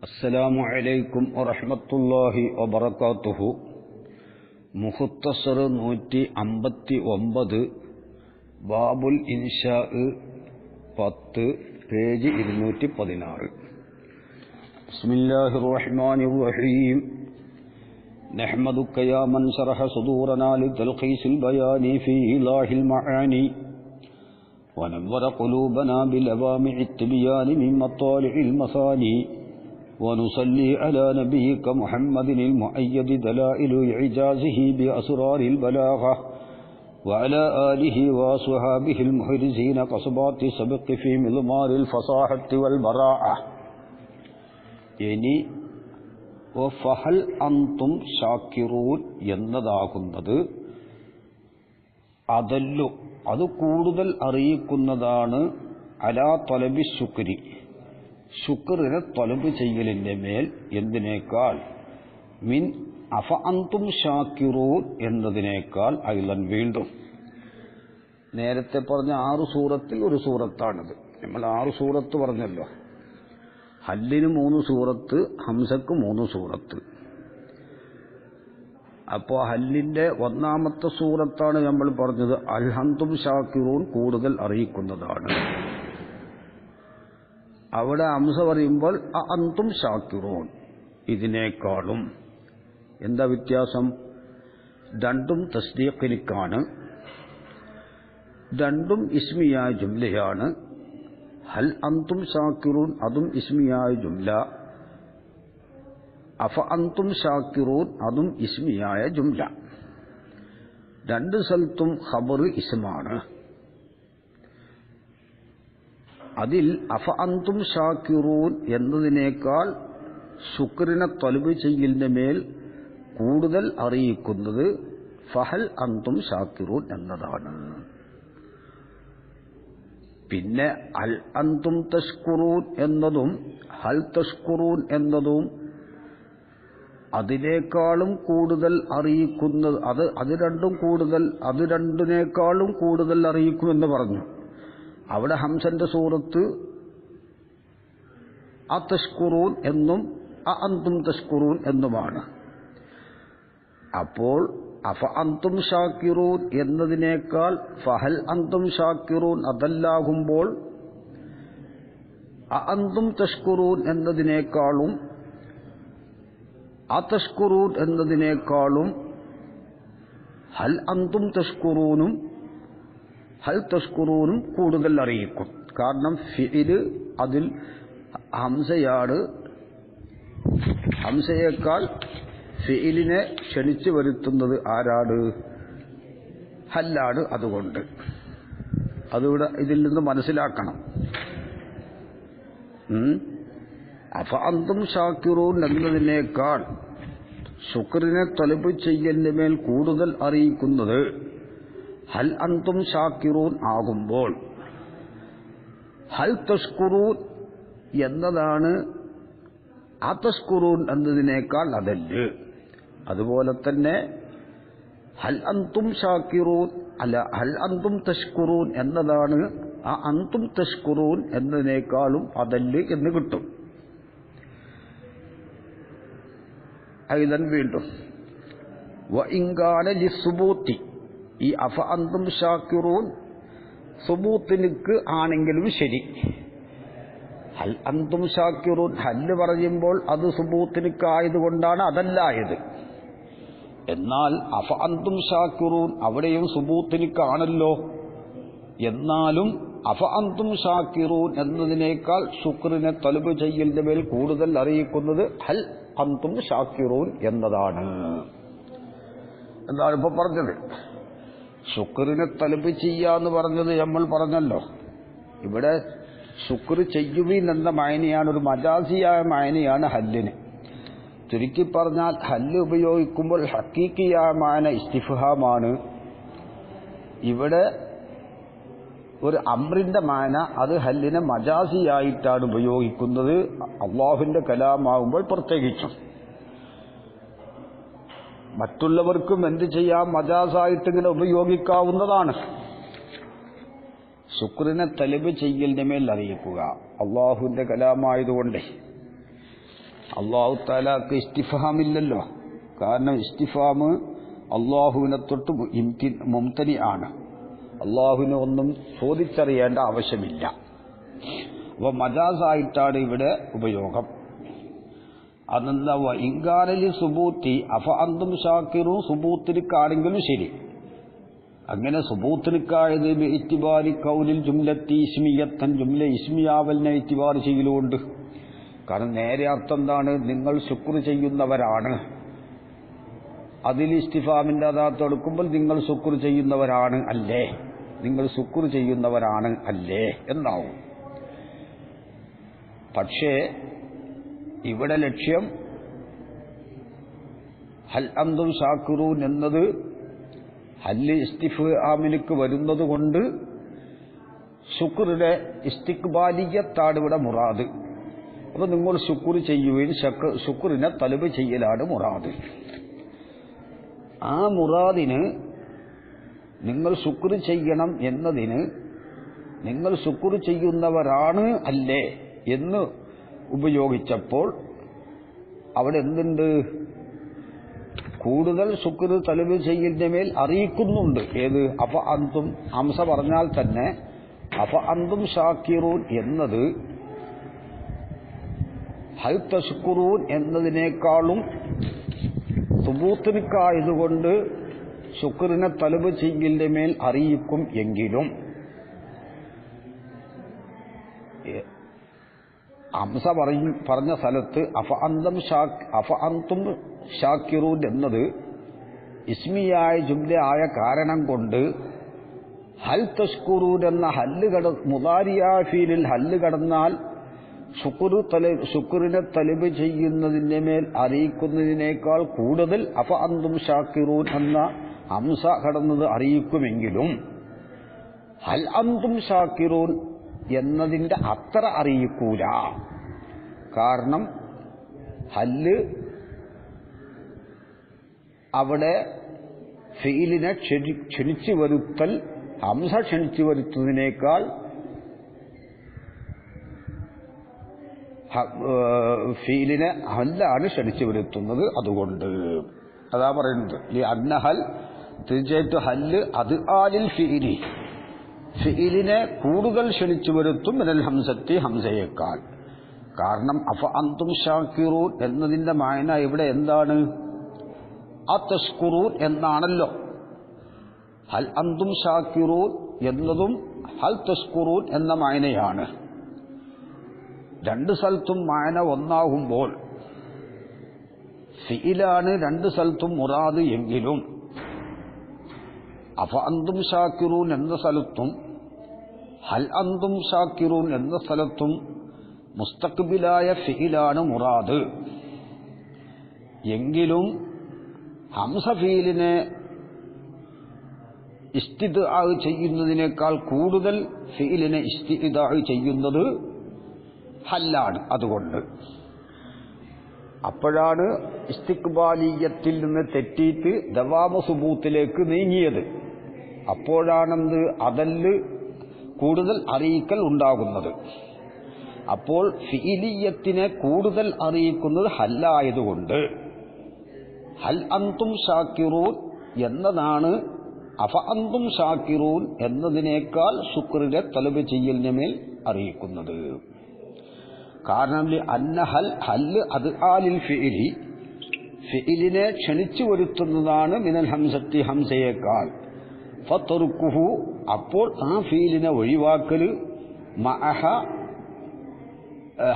അസ്സലാമു അലൈക്കും വറഹ്മത്തുള്ളാഹി വബറകാതുഹു. മുഖ്തസർ 159 ബാബുൽ ഇൻഷാ 10 പേജ് 216. ബിസ്മില്ലാഹിർ റഹ്മാനിർ റഹീം. നഹ്മദുക യാ മൻ ശറഹ സുദൂറനാ ലിതൽഖീസിൽ ബയാനി ഫീ ഇലാഹിൽ മആനി വനവ്വറ ഖുലൂബനാ ബിലവാമിഇ التبيان من مطالع المثاني ونصلي على نبيك محمد المؤيد دلائل إعجازه بأسرار البلاغة وعلى آله وصحابه المحرزين قصبات سبق في مضمار الفصاحة والبراعة. ഇനി ഫഹൽ അന്തും ഷാക്കിറൂൻ എന്നതാകുന്നത് അതല്ലു, അത് കൂടുതൽ അറിയിക്കുന്നതാണ് അലാ തൊലബി ശുക്രി, ശുക്രിനെ തൊലബ് ചെയ്യലിന്റെ മേൽ എന്തിനേക്കാൾ, മിൻ അഫ അന്തും ഷാക്കിറൂൻ എന്നതിനേക്കാൾ ഐലൻ വീണ്ടും. നേരത്തെ പറഞ്ഞ 6 സൂറത്തിൽ ഒരു സൂറത്താണിത്. നമ്മൾ 6 സൂറത്ത് പറഞ്ഞല്ലോ. ഹല്ലിന് 3 സൂറത്ത്, ഹംസക്ക് 3 സൂറത്ത്. അപ്പോൾ ഹല്ലിന്റെ 1ാമത്തെ സൂറത്താണ് നമ്മൾ പറഞ്ഞത് അൽഹന്തും ഷാക്കിറൂൻ കൂടുതൽ അറിയിക്കുന്നതാണ്. അവിടെ ഹംസ പറയുമ്പോൾ അന്തും ഷാക്കിറൂൻ ഇതിനേക്കാളും. എന്താ വ്യത്യാസം? രണ്ടും തസ്ദീഖിനിക്കാണ്, രണ്ടും ഇസ്മിയായ ജുംലയാണ്. ഹൽ അന്തും ഷാക്കിറൂൻ അതും ഇസ്മിയായ ജുംല, അഫ അന്തും ഷാക്കിറൂൻ അതും ഇസ്മിയായ ജുംല. 2 സ്ഥലത്തും ഖബർ ഇസ്മാണ്. അതിൽ അഫ അന്തും ഷാക്കിറൂൻ എന്നതിനേക്കാൾ ശുക്രിനെ തൊലബ് ചെയ്യലിന്റെ മേൽ കൂടുതൽ അറിയിക്കുന്നത് ഫഹൽ അന്തും ഷാക്കിറൂൻ എന്നതാണ്. പിന്നെ അൽ അന്തും തഷ്കുറൂൻ എന്നതും ഹൽ തഷ്കുറൂൻ എന്നതും അതിനേക്കാളും കൂടുതൽ അറിയിക്കുന്നത്, അത് രണ്ടിനേക്കാളും കൂടുതൽ അറിയിക്കുമെന്ന് പറഞ്ഞു. അവിടെ ഹംസന്റെ സൂറത്ത് തഷ്കുറൂൻ എന്നും അന്തും തഷ്കുറൂൻ എന്നുമാണ്. അപ്പോൾ അഫ അന്തും ഷാക്കിറൂൻ എന്നതിനേക്കാൾ ഫഹൽ അന്തും ഷാക്കിറൂൻ അതല്ലാകുമ്പോൾ അന്തും തഷ്കുറൂൻ എന്നതിനേക്കാളും തഷ്കുറൂൻ എന്നതിനേക്കാളും ഹൽ അന്തും തഷ്കുറൂനും ഹൽ തഷ്കുറൂനും കൂടുതൽ അറിയിക്കും. കാരണം ഫിഇല് അതിൽ ഹംസയാണ്. ഹംസയേക്കാൾ ഫിഇലിനെ ക്ഷണിച്ചു വരുത്തുന്നത് ആരാണ്? ഹല്ലാണ്. അതുകൊണ്ട് അതിവിടെ ഇതിൽ നിന്ന് മനസ്സിലാക്കണം. അഫ അന്തും ഷാക്കിറൂൻ എന്നതിനേക്കാൾ ശുക്രിനെ തൊലബ് ചെയ്യലിന്റെ മേൽ കൂടുതൽ അറിയിക്കുന്നത് ഹൽ അന്തും ഷാക്കിറൂൻ ആകുമ്പോൾ ഹൽ തഷ്കുറൂൻ എന്നതാണ് തഷ്കുറൂൻ എന്നതിനേക്കാൾ അതല്ല്. അതുപോലെ തന്നെ ഹൽ അന്തും ഷാക്കിറൂൻ ഹൽ അന്തും തഷ്കുറൂൻ എന്നതാണ് അന്തും തഷ്കുറൂൻ എന്നതിനേക്കാളും അതല്ല് എന്ന് കിട്ടും. ഐലൻ വീണ്ടും വ ഇൻകാന ലിസുബൂത്തി, ഈ അഫ അന്തും ഷാക്കിറൂൻ സുബൂത്തിനിക്ക് ആണെങ്കിലും ശരി. ഹൽ അന്തും ഷാക്കിറൂൻ ഹല്ല് പറയുമ്പോൾ അത് സുബൂത്തിനിക്കായതുകൊണ്ടാണ് അതല്ലായത്. എന്നാൽ അഫ അന്തും ഷാക്കിറൂൻ അവിടെയും സുബൂത്തിനിക്കാണല്ലോ. എന്നാലും അഫ അന്തും ഷാക്കിറൂൻ എന്നതിനേക്കാൾ ശുക്രിനെ തൊലബ് ചെയ്യലിന്റെ മേൽ കൂടുതൽ അറിയിക്കുന്നത് ഹൽ അന്തും ഷാക്കിറൂൻ എന്നതാണ്. എന്താണ് ഇപ്പൊ പറഞ്ഞത്? ശുക്രിനെ തൊലബ് ചെയ്യാന്ന് പറഞ്ഞത് നമ്മൾ പറഞ്ഞല്ലോ. ഇവിടെ ശുക്ർ ചെയ്യുവീൻ എന്ന മായനയാണ്, ഒരു മജാസിയായ മായനയാണ് ഹല്ലിന്. ചുരുക്കി പറഞ്ഞാൽ ഹല്ല് ഉപയോഗിക്കുമ്പോൾ ഹക്കീക്കിയായ മായന ഇസ്തിഫ്ഹാമാണ്. ഇവിടെ ഒരു അമ്രിന്റെ മാന, അത് ഹല്ലിനെ മജാസിയായിട്ടാണ് ഉപയോഗിക്കുന്നത്. അള്ളാഹുവിന്റെ കലാമാകുമ്പോൾ പ്രത്യേകിച്ചും മറ്റുള്ളവർക്കും എന്ത് ചെയ്യാം, മജാസായിട്ട് ഇങ്ങനെ ഉപയോഗിക്കാവുന്നതാണ്. ശുക്രിനെ തലബ് ചെയ്യലിന്റെ മേൽ അറിയിക്കുക, അള്ളാഹുവിന്റെ കലാമായതുകൊണ്ട്. അള്ളാഹു തആലക്ക് ഇസ്തിഫാമില്ലല്ലോ. കാരണം ഇസ്തിഫാം അള്ളാഹുവിനെ തൊട്ട് മുംതനി ആണ്. അള്ളാഹുവിനെ ഒന്നും ചോദിച്ചറിയേണ്ട ആവശ്യമില്ല. അപ്പോൾ മജാസായിട്ടാണ് ഇവിടെ ഉപയോഗം. അതെന്താ ഇൻകാരലി സുബൂത്തി അഫ അന്തും ഷാക്കിറും സുബൂത്തിനിക്കാണെങ്കിലും ശരി. അങ്ങനെ സുബൂത്തിനിക്കായത് ഇത്തിബാരി കൗലിൽ ജുംലത്തി ഇസ്മിയത്തൻ ജുംല ഇസ്മിയാവലിനെ ഇത്തിബാർ ചെയ്യലുകൊണ്ട്. കാരണം നേരെ അർത്ഥം എന്താണ്? നിങ്ങൾ ശുക്ർ ചെയ്യുന്നവരാണ്. അതിൽ ഇസ്തിഫാമിന്റെ അദാത്ത് എടുക്കുമ്പോൾ നിങ്ങൾ ശുക്ർ ചെയ്യുന്നവരാണ് അല്ലേ, നിങ്ങൾ ശുക്ർ ചെയ്യുന്നവരാണ് അല്ലേ എന്നാവും. പക്ഷേ ഇവിടെ ലക്ഷ്യം ഹൽ അന്തും ഷാക്കിറൂൻ എന്നത് ഹല്ല് ഇസ്തിഫാമിലേക്ക് വരുന്നത് കൊണ്ട് ശുക്റിന്റെ ഇസ്തിഖ്ബാലിയത്താണ് ഇവിടെ മുറാദ്. അപ്പൊ നിങ്ങൾ ശുക്ർ ചെയ്യുകയും ശുക്റിനെ തലബ് ചെയ്യലാണ് മുറാദ്. ആ മുറാദിന് നിങ്ങൾ ശുക്ർ ചെയ്യണം എന്നതിന് നിങ്ങൾ ശുക്ർ ചെയ്യുന്നവരാണ് അല്ലേ എന്ന് ഉപയോഗിച്ചപ്പോൾ അവിടെ എന്തുണ്ട്? കൂടുതൽ ശുക്ർ തലബ് ചെയ്യലിന്റെ മേൽ അറിയിക്കുന്നുണ്ട്. ഏത്? അഫ അന്തും ഹംസ പറഞ്ഞാൽ തന്നെ അഫ അന്തും ഷാക്കിറൂൻ എന്നത് ഹൽ തശ്കുറൂൻ എന്നതിനേക്കാളും സുബൂത്തിനിക്കായതുകൊണ്ട് ശുക്റിനെ തലബ് ചെയ്യലിന്റെ മേൽ അറിയിക്കും. എങ്കിലും ഹംസ പറഞ്ഞ സ്ഥലത്ത് അഫ അന്തും ഷാക്കിറൂൻ എന്നത് ഇസ്മിയായ ജുംല ആയ കാരണം കൊണ്ട് ഹൽ തഷ്കുറൂൻ എന്ന മുദാരിയായ ഫീലിൽ ഹല്ല് കടന്നാൽ ശുക്റിനെ തലബ് ചെയ്യുന്നതിന്റെ മേൽ അറിയിക്കുന്നതിനേക്കാൾ കൂടുതൽ അഫ അന്തും ഷാക്കിറൂൻ എന്ന ഹംസ കടന്നത് അറിയിക്കുമെങ്കിലും ഹൽ അന്തും ഷാക്കിറൂൻ എന്നതിന്റെ അത്ര അറിയിക്കൂല. കാരണം ഹല്ല് അവിടെ ഫീലിനെ ക്ഷണിച്ചു വരുത്തൽ ഹംസ ക്ഷണിച്ചു വരുത്തുന്നതിനേക്കാൾ ഫീലിനെ ഹല്ലാണ് ക്ഷണിച്ചു വരുത്തുന്നത്. അതുകൊണ്ട് അതാ പറയുന്നത് അന്നഹൽ തീർച്ചയായിട്ടും ഹല്ല് അത് ആലിൽ ഫീലിനെ കൂടുതൽ ക്ഷണിച്ചു വരുത്തും മിനൽ ഹംസത്തി ഹംസയേക്കാൾ. കാരണം അഫ അന്തും ഷാക്കിറൂൻ എന്നതിന്റെ മായന ഇവിടെ എന്താണ്? അതഷ്കുറൂൻ എന്നാണല്ലോ. ഹൽ അന്തും ഷാക്കിറൂൻ എന്നതും ഹൽ തഷ്കുറൂൻ എന്ന മായനയാണ്. രണ്ട് സ്ഥലത്തും മായന ഒന്നാകുമ്പോൾ ഫിഇലാണ് രണ്ട് സ്ഥലത്തും മുറാദ് എങ്കിലും അഫ അന്തും ഷാക്കിറൂൻ എന്ന സ്ഥലത്തും ഹൽ അന്തും ഷാക്കിറൂൻ എന്ന സ്ഥലത്തും മുസ്തഖ്ബിലായ ഫിഇലാണ് മുറാദ്. എങ്കിലും ഹംസ ഫീലിനെ ഇസ്തിദ്ആ ചെയ്യുന്നതിനേക്കാൾ കൂടുതൽ ഫീലിനെ ഇസ്തിദ്ആ ചെയ്യുന്നത് ഹല്ലാണ്. അതുകൊണ്ട് അപ്പോഴാണ് ഇസ്തിഖ്ബാലിയത്തിൽ നിന്ന് തെറ്റിയിട്ട് ദവാമ സുബൂത്തിലേക്ക് നീങ്ങിയത്. അപ്പോഴാണെന്ത് അതല്ല് കൂടുതൽ അറിയിക്കൽ ഉണ്ടാകുന്നത്. അപ്പോൾ ഫീലിയത്തിനെ കൂടുതൽ അറിയിക്കുന്നത് ഹല്ലായതുകൊണ്ട് ഹൽ അന്തും ഷാക്കിറൂൻ എന്നതാണ് അഫ അന്തും ഷാക്കിറൂൻ എന്നതിനേക്കാൾ ശുക്റിനെ തലബ് ചെയ്യലിന് മേൽ അറിയിക്കുന്നത്. കാരണം അന്ന ഹല്ല് അത് ആലിൽ ഫിഇലിനെ ക്ഷണിച്ചു വരുത്തുന്നതാണ് മിനൽ ഹംസത്തി ഹംസയേക്കാൾ. ഫതറുക്കുഹു അപ്പോൾ ആ ഫീലിനെ ഒഴിവാക്കൽ മഅഹ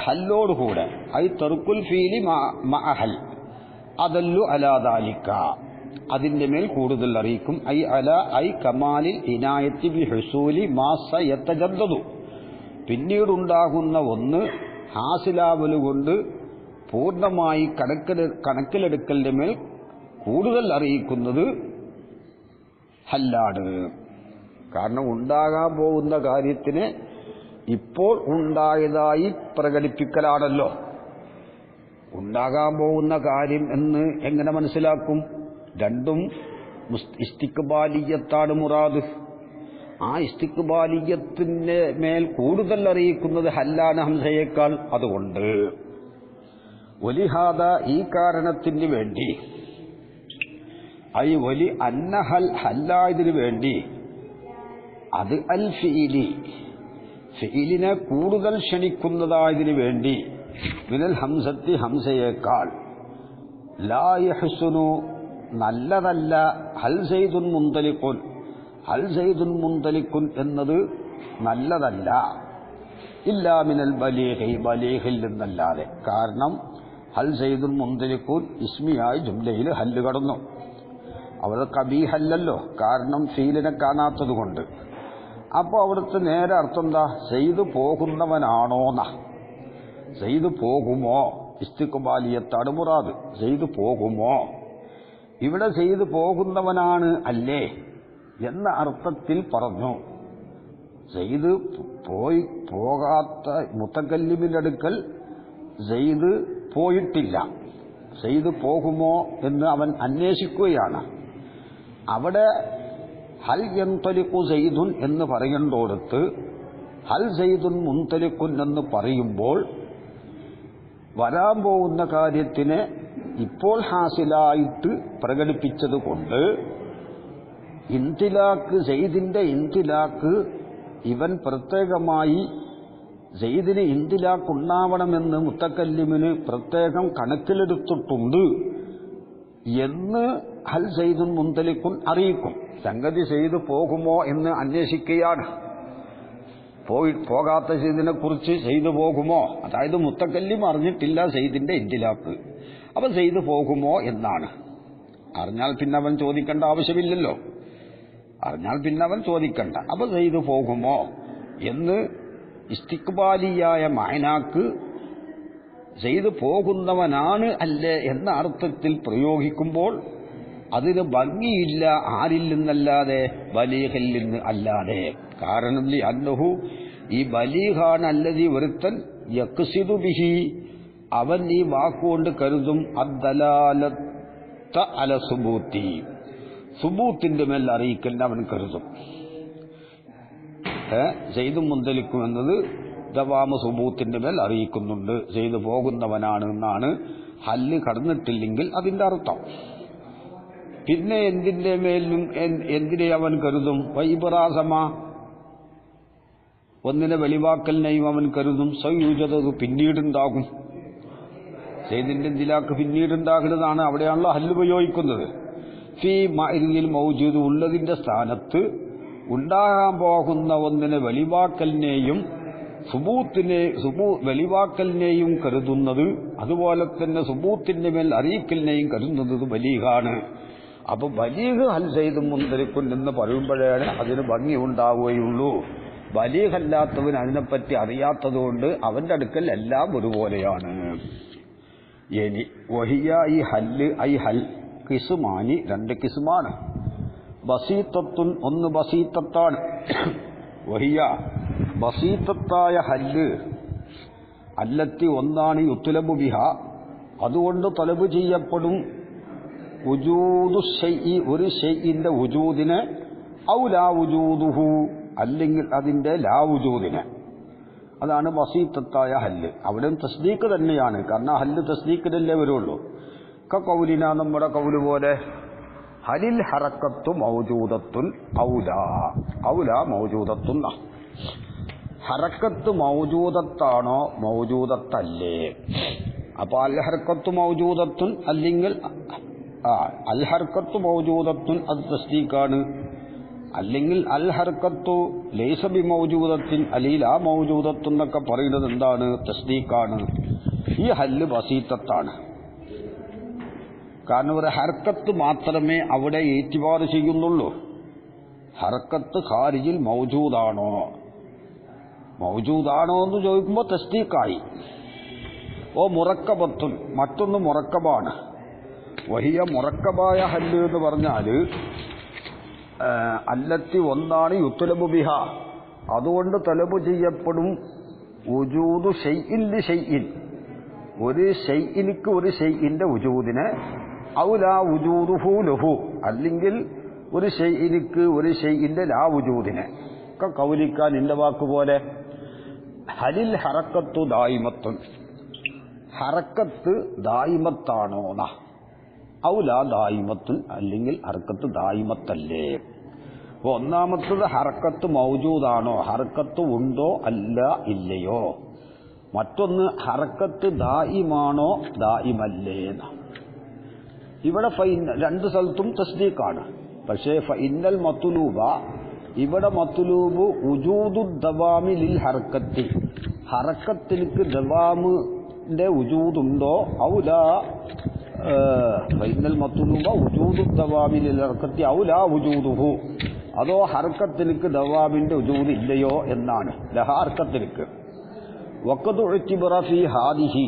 ഹല്ലോടുകൂടെ ഐ തറുക്കുൽ ഫീലി മഅഹൽ അതല്ലു അലാ ദാലിക അതിന്റെ മേൽ കൂടുതൽ അറിയിക്കും. ഐ കമാലിൽ ഇനായത്തി ബി ഹുസൂലി മാ സയതജദ്ദദു പിന്നീടുണ്ടാകുന്ന ഒന്ന് ഹാസിലാവല് കൊണ്ട് പൂർണ്ണമായി കണക്കിലെടുക്കലിന്റെ മേൽ കൂടുതൽ അറിയിക്കുന്നത് ഹല്ലാണ്. കാരണം ഉണ്ടാകാൻ പോകുന്ന കാര്യത്തിന് ഇപ്പോൾ ഉണ്ടായതായി പ്രകടിപ്പിക്കലാണല്ലോ. ഉണ്ടാകാൻ പോകുന്ന കാര്യം എന്ന് എങ്ങനെ മനസ്സിലാക്കും? രണ്ടും ഇസ്തിഖ്ബാലിയത്താണ് മുറാദ്. ആ ഇസ്തിഖ്ബാലിയത്തിന്റെ മേൽ കൂടുതൽ അറിയിക്കുന്നത് ഹല്ലാണ് ഹംസയേക്കാൾ. അതുകൊണ്ട് വലിഹാദ ഈ കാരണത്തിന് വേണ്ടി ഐ വലി അന്ന ഹൽ ഹല്ലായതിനു വേണ്ടി അത് അൽ ഫിഇലി ഫിഇലിനെ കൂടുതൽ ക്ഷണിക്കുന്നതായതിനു വേണ്ടി മിനൽ ഹംസത്തി ഹംസയേക്കാൾ ലാ യഹ്സുനു നല്ലതല്ല ഹൽ സൈദുൻ മുന്തലിഖുൻ ഹൽ സൈദുൻ മുന്തലിഖുൻ എന്നത് നല്ലതല്ല ഇല്ലാ മിനൽ ബലീഹി ബലീഹിൽ നിന്നല്ലാതെ. കാരണം ഹൽ സൈദുൻ മുന്തലിഖുൻ ഇസ്മിയായി ജുംലയിൽ ഹല്ല് കടന്നു. അവിടെ കബീഹല്ലല്ലോ, കാരണം ഫീലിനെ കാണാത്തത് കൊണ്ട്. അപ്പോൾ അവിടുത്തെ നേരെ അർത്ഥം എന്താ? സെയ്ദ് പോകുന്നവനാണോന്നാ. സെയ്ദ് പോകുമോ, ഇസ്തിഖ്ബാലിയത്താണ് മുറാദ്. സെയ്ദ് പോകുമോ, ഇവിടെ സെയ്ദ് പോകുന്നവനാണ് അല്ലേ എന്ന അർത്ഥത്തിൽ പറഞ്ഞു. സെയ്ദ് പോകാത്ത മുത്തക്കല്ലിമിന്റെ അടുക്കൽ സെയ്ദ് പോയിട്ടില്ല. സെയ്ദ് പോകുമോ എന്ന് അവൻ അന്വേഷിക്കുകയാണ്. അവിടെ ഹൽ യന്തലിഖു സെയ്ദുൻ എന്ന് പറയേണ്ടോടത്ത് ഹൽ സെയ്ദുൻ മുന്തലിഖുൻ എന്ന് പറയുമ്പോൾ വരാൻ പോകുന്ന കാര്യത്തിനെ ഇപ്പോൾ ഹാസിലായിട്ട് പ്രകടിപ്പിച്ചതുകൊണ്ട് ഇന്തിലാക്ക് സെയ്ദിന്റെ ഇന്തിലാക്ക് ഇവൻ പ്രത്യേകമായി സെയ്ദിന് ഇന്തിലാക്കുണ്ടാവണമെന്ന് മുത്തക്കല്ലിമിന് പ്രത്യേകം കണക്കിലെടുത്തിട്ടുണ്ട് എന്ന് ഹൽ സെയ്ദുൻ മുന്തലിഖുൻ അറിയിക്കും. സംഗതി സെയ്ദ് പോകുമോ എന്ന് അന്വേഷിക്കുകയാണ്. പോകാത്ത സെയ്ദിനെ കുറിച്ച് സെയ്ദ് പോകുമോ, അതായത് മുത്തക്കല്ലിം അറിഞ്ഞിട്ടില്ല സെയ്ദിന്റെ ഇന്തിലാക്ക്. അപ്പൊ സെയ്ദ് പോകുമോ എന്നാണ്. അറിഞ്ഞാൽ പിന്നെ അവൻ ചോദിക്കേണ്ട ആവശ്യമില്ലല്ലോ. അറിഞ്ഞാൽ പിന്നെ അവൻ ചോദിക്കണ്ട. അപ്പൊ സെയ്ദ് പോകുമോ എന്ന് ഇസ്തിഖ്ബാലിയായ മഅനാക്ക് സെയ്ദ് പോകുന്നവനാണ് അല്ലേ എന്ന അർത്ഥത്തിൽ പ്രയോഗിക്കുമ്പോൾ അതിന് ഭംഗിയില്ല. ആരിൽ നിന്നല്ലാതെ? ബലീഹിൽ നിന്ന് അല്ലാതെ. കാരണം അന്നഹു ഈ ബലീഹാണ് അല്ലതി ഒരുത്തൻ യഖ്സിദു ബിഹി അവൻ ഈ വാക്കുകൊണ്ട് കരുതും അദ്ദലാലത്ത അല സുബൂത്തി സുബൂത്തിന്റെ മേൽ അറിയിക്കൽ അവൻ കരുതും. സെയ്ദും മുന്തലിക്കും എന്നത് ദവാമ സുബൂത്തിന്റെ മേൽ അറിയിക്കുന്നുണ്ട്. സെയ്ദ് പോകുന്നവനാണ് എന്നാണ് ഹല്ല് കടന്നിട്ടില്ലെങ്കിൽ അതിന്റെ അർത്ഥം. പിന്നെ എന്തിന്റെ മേലും എന്തിനെ അവൻ കരുതും? വൈബറാസമ ഒന്നിനെ വെളിവാക്കലിനെയും അവൻ കരുതും. സയൂജത് പിന്നീടുണ്ടാകും. സെയ്ദിന്റെ ഇന്തിലാക്ക് പിന്നീടുണ്ടാകുന്നതാണ്. അവിടെയാണല്ലോ ഹല്ല് ഉപയോഗിക്കുന്നത്. ഫീ മഅരിൽ മൗജൂദ് ഉള്ളതിന്റെ സ്ഥാനത്ത് ഉണ്ടാകാൻ പോകുന്ന ഒന്നിനെ വെളിവാക്കലിനെയും വെളിവാക്കലിനെയും കരുതുന്നത്, അതുപോലെ തന്നെ സുബൂത്തിന്റെ മേൽ അറിയിക്കലിനെയും കരുതുന്നത് ബലീഗാണ്. അപ്പൊ ബലീഗ് ഹൽ സെയ്ദുൻ മുന്തലിഖുൻ എന്ന് പറയുമ്പോഴാണ് അതിന് ഭംഗി ഉണ്ടാവുകയുള്ളൂ. ബലീഗല്ലാത്തവൻ അതിനെപ്പറ്റി അറിയാത്തതുകൊണ്ട് അവന്റെ അടുക്കൽ എല്ലാം ഒരുപോലെയാണ്. ഇനി വഹിയ ഈ ഹല്ല് ഐ ഹൽ കിസ്മാനി രണ്ട് കിസ്മാണ്. ബസീത്തത്തുൻ ഒന്ന് ബസീത്തത്താണ്. വഹിയ ബസീത്തത്തായ ഹല്ല് അല്ലത്തി ഒന്നാണ് യുത്ലബു ബിഹ അതുകൊണ്ട് തലബ് ചെയ്യപ്പെടും. വുജൂദു ശൈഇ ഒരു ശൈഇന്റെ വുജൂദിനെ ഔ ലാ വുജൂദുഹു അല്ലെങ്കിൽ അതിന്റെ ലാ വുജൂദിനെ. അതാണ് ബസീത്തത്തായ ഹല്ല്. അവിടെയും തസ്ദീഖ് തന്നെയാണ്. കാരണം ഹല്ല് തസ്ദീഖിനല്ലേ വരുള്ളൂ. കൗലിന നമ്മുടെ കൗല് പോലെ ഹലിൽ ഹറക്കത്തു മൗജൂദത്തുൻ ഔലാ മൗജൂദത്തുൻ. ഹറക്കത്ത് മൗജൂദത്താണോ മൗജൂദത്തല്ലേ? അപ്പൊ അൽ ഹർക്കത്തു മൗജൂദത്തുൻ അല്ലെങ്കിൽ അൽ ഹർക്കത്തു മൗജൂദത്തുൻ അത് തസ്ദീഖാണ്. അല്ലെങ്കിൽ അൽ ഹർക്കത്തു ലൈസ ബി മൗജൂദത്തിൻ അലീല മൗജൂദത്തുൻ എന്നൊക്കെ പറയുന്നത് എന്താണ്? തസ്ദീഖാണ്. ഈ ഹല്ല് ബസീത്തത്താണ്. കാരണം ഒരു ഹർക്കത്ത് മാത്രമേ അവിടെ ഏറ്റുപാർ ചെയ്യുന്നുള്ളൂ. ഹർക്കത്ത് ഖാരിജിൽ മൗജൂദാണോ എന്ന് ചോദിക്കുമ്പോൾ തസ്ദീഖായി. ഓ മുറക്കബത്തുൻ മറ്റൊന്ന് മുറക്കബാണ്. വഹിയ മുറക്കബായ ഹല്ല് എന്ന് പറഞ്ഞാൽ അല്ലത്തി ഒന്നാണ് യുത്ലബു ബിഹ അതുകൊണ്ട് തലബ് ചെയ്യപ്പെടും. വുജൂദു ഷൈഇൻ ലി ഷൈഇൻ ഒരു ഷൈഇനിക്ക് ഒരു ഷൈഇന്റെ വുജൂദിനെ ഔ ലാ വുജൂദുഹു ലഹു അല്ലെങ്കിൽ ഒരു ഷൈഇനിക്ക് ഒരു ഷൈഇന്റെ ലാ വുജൂദിനെ. കൗലിക്കാൻ നിന്റെ വാക്കുപോലെ ഹലിൽ ഹറക്കത്തു ദായിമത്തുൻ ഹറക്കത്ത് ദായിമത്താണോന്ന ഔലാ ദായിമത്തുൻ അല്ലെങ്കിൽ ഹറക്കത്ത് ദായിമത്തല്ലേ. അപ്പോൾ ഒന്നാമത്തത് ഹറക്കത്ത് മൗജൂദാണോ, ഹറക്കത്ത് ഉണ്ടോ അല്ല ഇല്ലയോ. മറ്റൊന്ന് ഹറക്കത്ത് ദായിമാണോ ദായിമല്ലേന്ന്. ഇവിടെ രണ്ട് സ്ഥലത്തും തസ്ദീഖാണ്. പക്ഷേ ഫഇന്നൽ മത്ലൂബ, ഇവിടെ മത്ലൂബ് ഉജൂദു ദവാമി ലിൽ ഹറക്കത്തി, ഹറക്കത്തിലേക്ക് ദവാമിന്റെ ഉജൂദുണ്ടോ ഔലാ ഫഇന്നൽ മത്ലൂബ ഉജൂദു ദവാമി ലിൽ ഹറക്കത്തി ഔലാ ഉജൂദുഹു, അതോ ഹർക്കത്തിലേക്ക് ദവാബിന്റെ ഉജൂദ് ഇല്ലയോ എന്നാണ്. ഹർക്കത്തിലേക്ക് വഖദ് ഉഅ്തിബറ ഫീ ഹാദിഹി,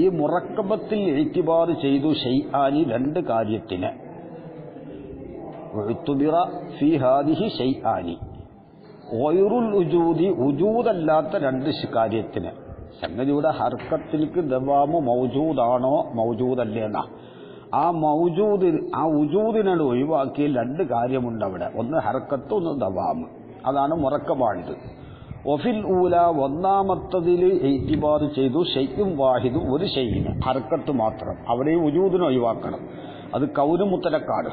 ഈ മുറക്കബത്തിൽ ഇഅ്തിബാർ ചെയ്തു ഷൈആനി രണ്ട് കാര്യത്തിന്. ഉഅ്തിബറ ഫീ ഹാദിഹി ഷൈആനി ഗൈറുൽ ഉജൂദി, ഉജൂദല്ലാത്ത രണ്ട് കാര്യത്തിന്. സംഗതിയുടെ ഹർക്കത്തിലേക്ക് ദവാമ് മൗജൂദാണോ മൗജൂദല്ലേന്നാ. ആ ഉജൂദിനോട് ഒഴിവാക്കിയ രണ്ട് കാര്യമുണ്ട് അവിടെ. ഒന്ന് ഹർക്കത്ത്, ഒന്ന് ദവാമ്. അതാണ് മുറക്കബാണിത്. ഒഫിൽ ഊല, ഒന്നാമത്തതിൽ ഇഅ്തിബാർ ചെയ്തു ഷൈഉം വാഹിദ്, ഒരു ഷൈഇന് ഹർക്കത്ത് മാത്രം. അവിടെ ഉജൂദിനെ ഒഴിവാക്കണം. അത് കൗനും മുത്തലക്കാണ്.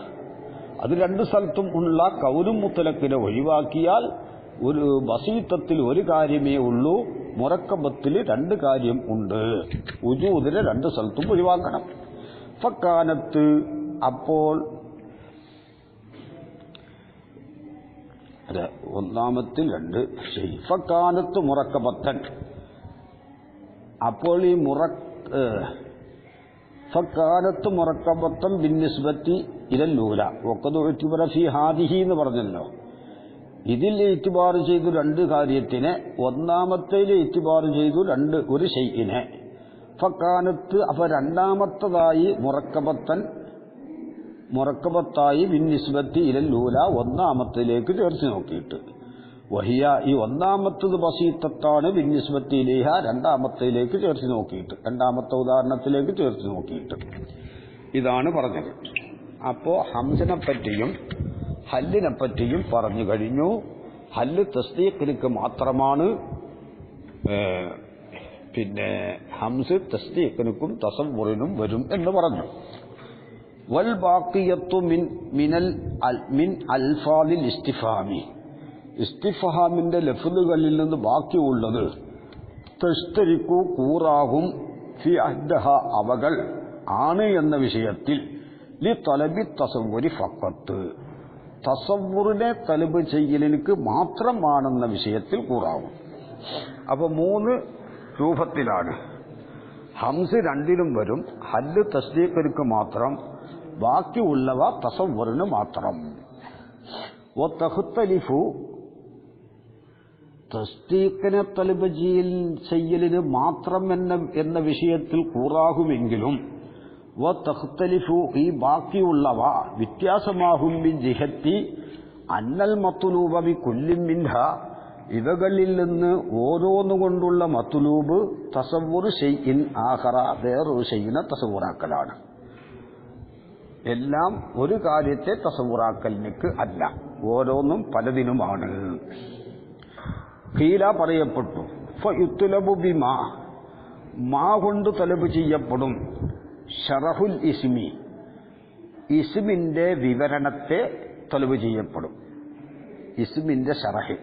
അത് രണ്ട് സ്ഥലത്തും ഉള്ള കൗനും മുത്തലക്കിനെ ഒഴിവാക്കിയാൽ ഒരു ബസീത്തത്തിൽ ഒരു കാര്യമേ ഉള്ളൂ, മുറക്കബത്തിൽ രണ്ട് കാര്യം ഉണ്ട്. ഉജൂദിനെ രണ്ട് സ്ഥലത്തും ഒഴിവാക്കണം. ഫക്കാനത്ത്, അപ്പോൾ ഒന്നാമത്തിൽ രണ്ട് ശരി. ഫക്കാനത്ത് മുറക്കബത്തൻ, അപ്പോൾ ഈ ഫക്കാനത്ത് മുറക്കബത്തൻ ബിന്നിസ്ബത്തി ഇലല്ലൂല വഖദ് ഉഅ്തിബറ ഫീ ഹാദിഹി എന്ന് പറഞ്ഞല്ലോ. ഇതിൽ ഇഅ്തിബാർ ചെയ്തു രണ്ട് കാര്യത്തിന്, ഒന്നാമത്തേൽ ഇഅ്തിബാർ ചെയ്തു ഒരു ഷൈഇനെ. ഫക്കാനത്ത്, അപ്പൊ രണ്ടാമത്തതായി മുറക്കബത്തായി ബിന്നിസ്ബത്തി ഇലല്ലൂല, ഒന്നാമത്തിലേക്ക് ചേർത്ത് നോക്കിയിട്ട്. വഹിയ, ഈ ഒന്നാമത്തത് ബസീത്തത്താണ്, ബിന്നിസ്ബത്തി ഇലൈഹ രണ്ടാമത്തിലേക്ക് ചേർത്ത് നോക്കിയിട്ട്, രണ്ടാമത്തെ ഉദാഹരണത്തിലേക്ക് ചേർത്ത് നോക്കിയിട്ട്. ഇതാണ് പറഞ്ഞത്. അപ്പോ ഹംസിനെ പറ്റിയും ഹല്ലിനെ പറ്റിയും പറഞ്ഞു കഴിഞ്ഞു. ഹല്ല് തസ്ദീഖിലേക്ക് മാത്രമാണ്, പിന്നെ ഹംസ് തസ്ദീഖിനും തസവ്വുറിനും വരും എന്ന് പറഞ്ഞു. വൽ ബാഖിയത്തു മിൻ അൽഫാദിൽ ഇസ്തിഫാമി, ഇസ്തിഫഹാമിന്റെ ലഫ്ലുകളിൽ നിന്ന് ബാക്കിയുള്ളത് തസ്തരിക്കു കൂറാകും ഫി അഹ്ദഹ, അവകൾ ആണ് എന്ന വിഷയത്തിൽ ലി തലബി തസവ്വുരി ഫഖത്ത്, തസവ്വുറിനെ തലബ് ചെയ്യലിന് മാത്രമാണെന്ന വിഷയത്തിൽ കൂറാകും. അപ്പൊ മൂന്ന് രൂപത്തിലാണ്. ഹംസ് രണ്ടിലും വരും. ഹല്ല് തസ്ദീഖിற்கு മാത്രം, ബാക്കിയുള്ളവ തസവ്വുറിന് മാത്രം. വതഖ്തലിഫു, തസ്ദീഖിനെ തലബ് ചെയ്യലിന് മാത്രം എന്ന വിഷയത്തിൽ കൂറാകുമെങ്കിലും വതഖ്തലിഫു, ഈ ബാക്കിയുള്ളവ വ്യത്യാസമാകും ബി ജിഹത്തി അന്നൽ മത്ലൂബ ബി കുല്ലിൻ മിൻഹ, ഇവകളിൽ നിന്ന് ഓരോന്നുകൊണ്ടുള്ള മത്ലൂബ് തസവ്വുർ ഷൈഇൻ ആഖറ, വേറൊരു ഷൈഇനെ തസവ്വുറാക്കലാണ്. എല്ലാം ഒരു കാര്യത്തെ തസവ്വുറാക്കലിനക്ക് അല്ല, ഓരോന്നും പലതിനുമാണ്. ഖീല, പറയപ്പെട്ടു, ഫയുത്ലബു ബിമാ, മാ കൊണ്ട് തലബ് ചെയ്യപ്പെടും. ഷറഹുൽ ഇസ്മി, ഇസ്മിന്റെ വിവരണത്തെ തലബ് ചെയ്യപ്പെടും. ഇസ്മിന്റെ ഷറഹ്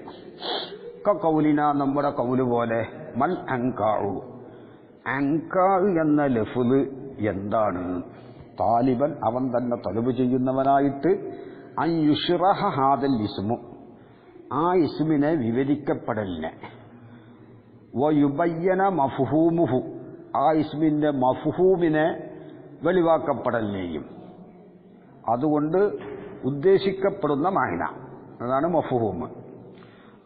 കൗലിന, നമ്മുടെ കൗല് പോലെ. മൽ അൻകാഉ, അൻകാഉ എന്ന ലഫ്ള് എന്താണ്? താലിബൻ, അവൻ തന്നെ തലബ് ചെയ്യുന്നവനായിട്ട്, അൻ യുശ്റഹ ഹാദൽ ഇസ്മു, ആ ഇസ്മിനെ വിവരിക്കപ്പെടലിനെ, വയുബയ്യന മഫ്ഹൂമുഹു, ആ ഇസ്മിന്റെ മഫ്ഹൂമിനെ വെളിവാക്കപ്പെടലിനെയും, അതുകൊണ്ട് ഉദ്ദേശിക്കപ്പെടുന്ന മഅന, അതാണ് മഫ്ഹൂം.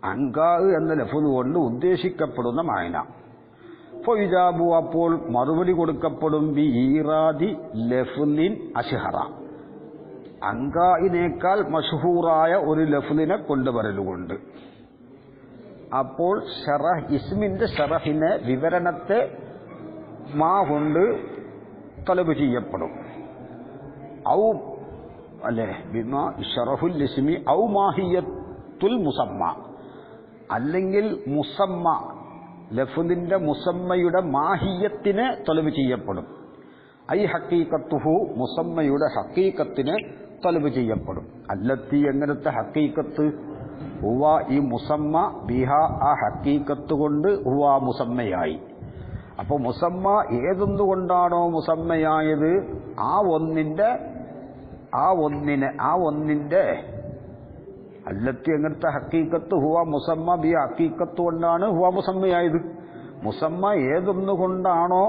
അൻകാ എന്ന ലഫ്ള് കൊണ്ട് ഉദ്ദേശിക്കപ്പെടുന്ന മഅന. ഫയുജാബു, അപ്പോൾ മറുപടി കൊടുക്കപ്പെടും ബി ഈറാദി ലഫ്ളിൻ അശ്ഹറ, അൻകായിനേക്കാൾ മഷ്ഹൂറായ ഒരു ലഫ്ളിനെ കൊണ്ടുവരലുകൊണ്ട്. അപ്പോൾ ഷറഹ്, ഇസ്മിന്റെ ഷറഹിനെ, വിവരണത്തെ മാ കൊണ്ട് തലബ് ചെയ്യപ്പെടും. ഔ അല്ലെ, ബിമാ ഷറഹുൽ ഇസ്മി ഔ മാഹിയത്തുൽ മുസമ്മ, അല്ലെങ്കിൽ മുസമ്മ ലഫ്ദിന്റെ മുസമ്മയുടെ മാഹിയത്തിന് തലബ് ചെയ്യപ്പെടും. ഐ ഹക്കീക്കത്തുഹു മുസമ്മയുടെ ഹക്കീക്കത്തിന് തലബ് ചെയ്യപ്പെടും. അല്ലത്തി എങ്ങനത്തെ ഹക്കീക്കത്ത്? ഹുവ ഈ മുസമ്മ ബിഹ ആ ഹക്കീക്കത്ത് കൊണ്ട് ഹുവ മുസമ്മയായി. അപ്പോൾ മുസമ്മ ഏതൊന്നുകൊണ്ടാണോ മുസമ്മയായത് ആ ഒന്നിന്റെ അല്ലത്തി എങ്ങനത്തെ ഹക്കീക്കത്ത് ഹുവ മുസമ്മ ബി ഹക്കീക്കത്ത് കൊണ്ടാണ് ഹുവ മുസമ്മയായത്. മുസമ്മ ഏതൊന്നുകൊണ്ടാണോ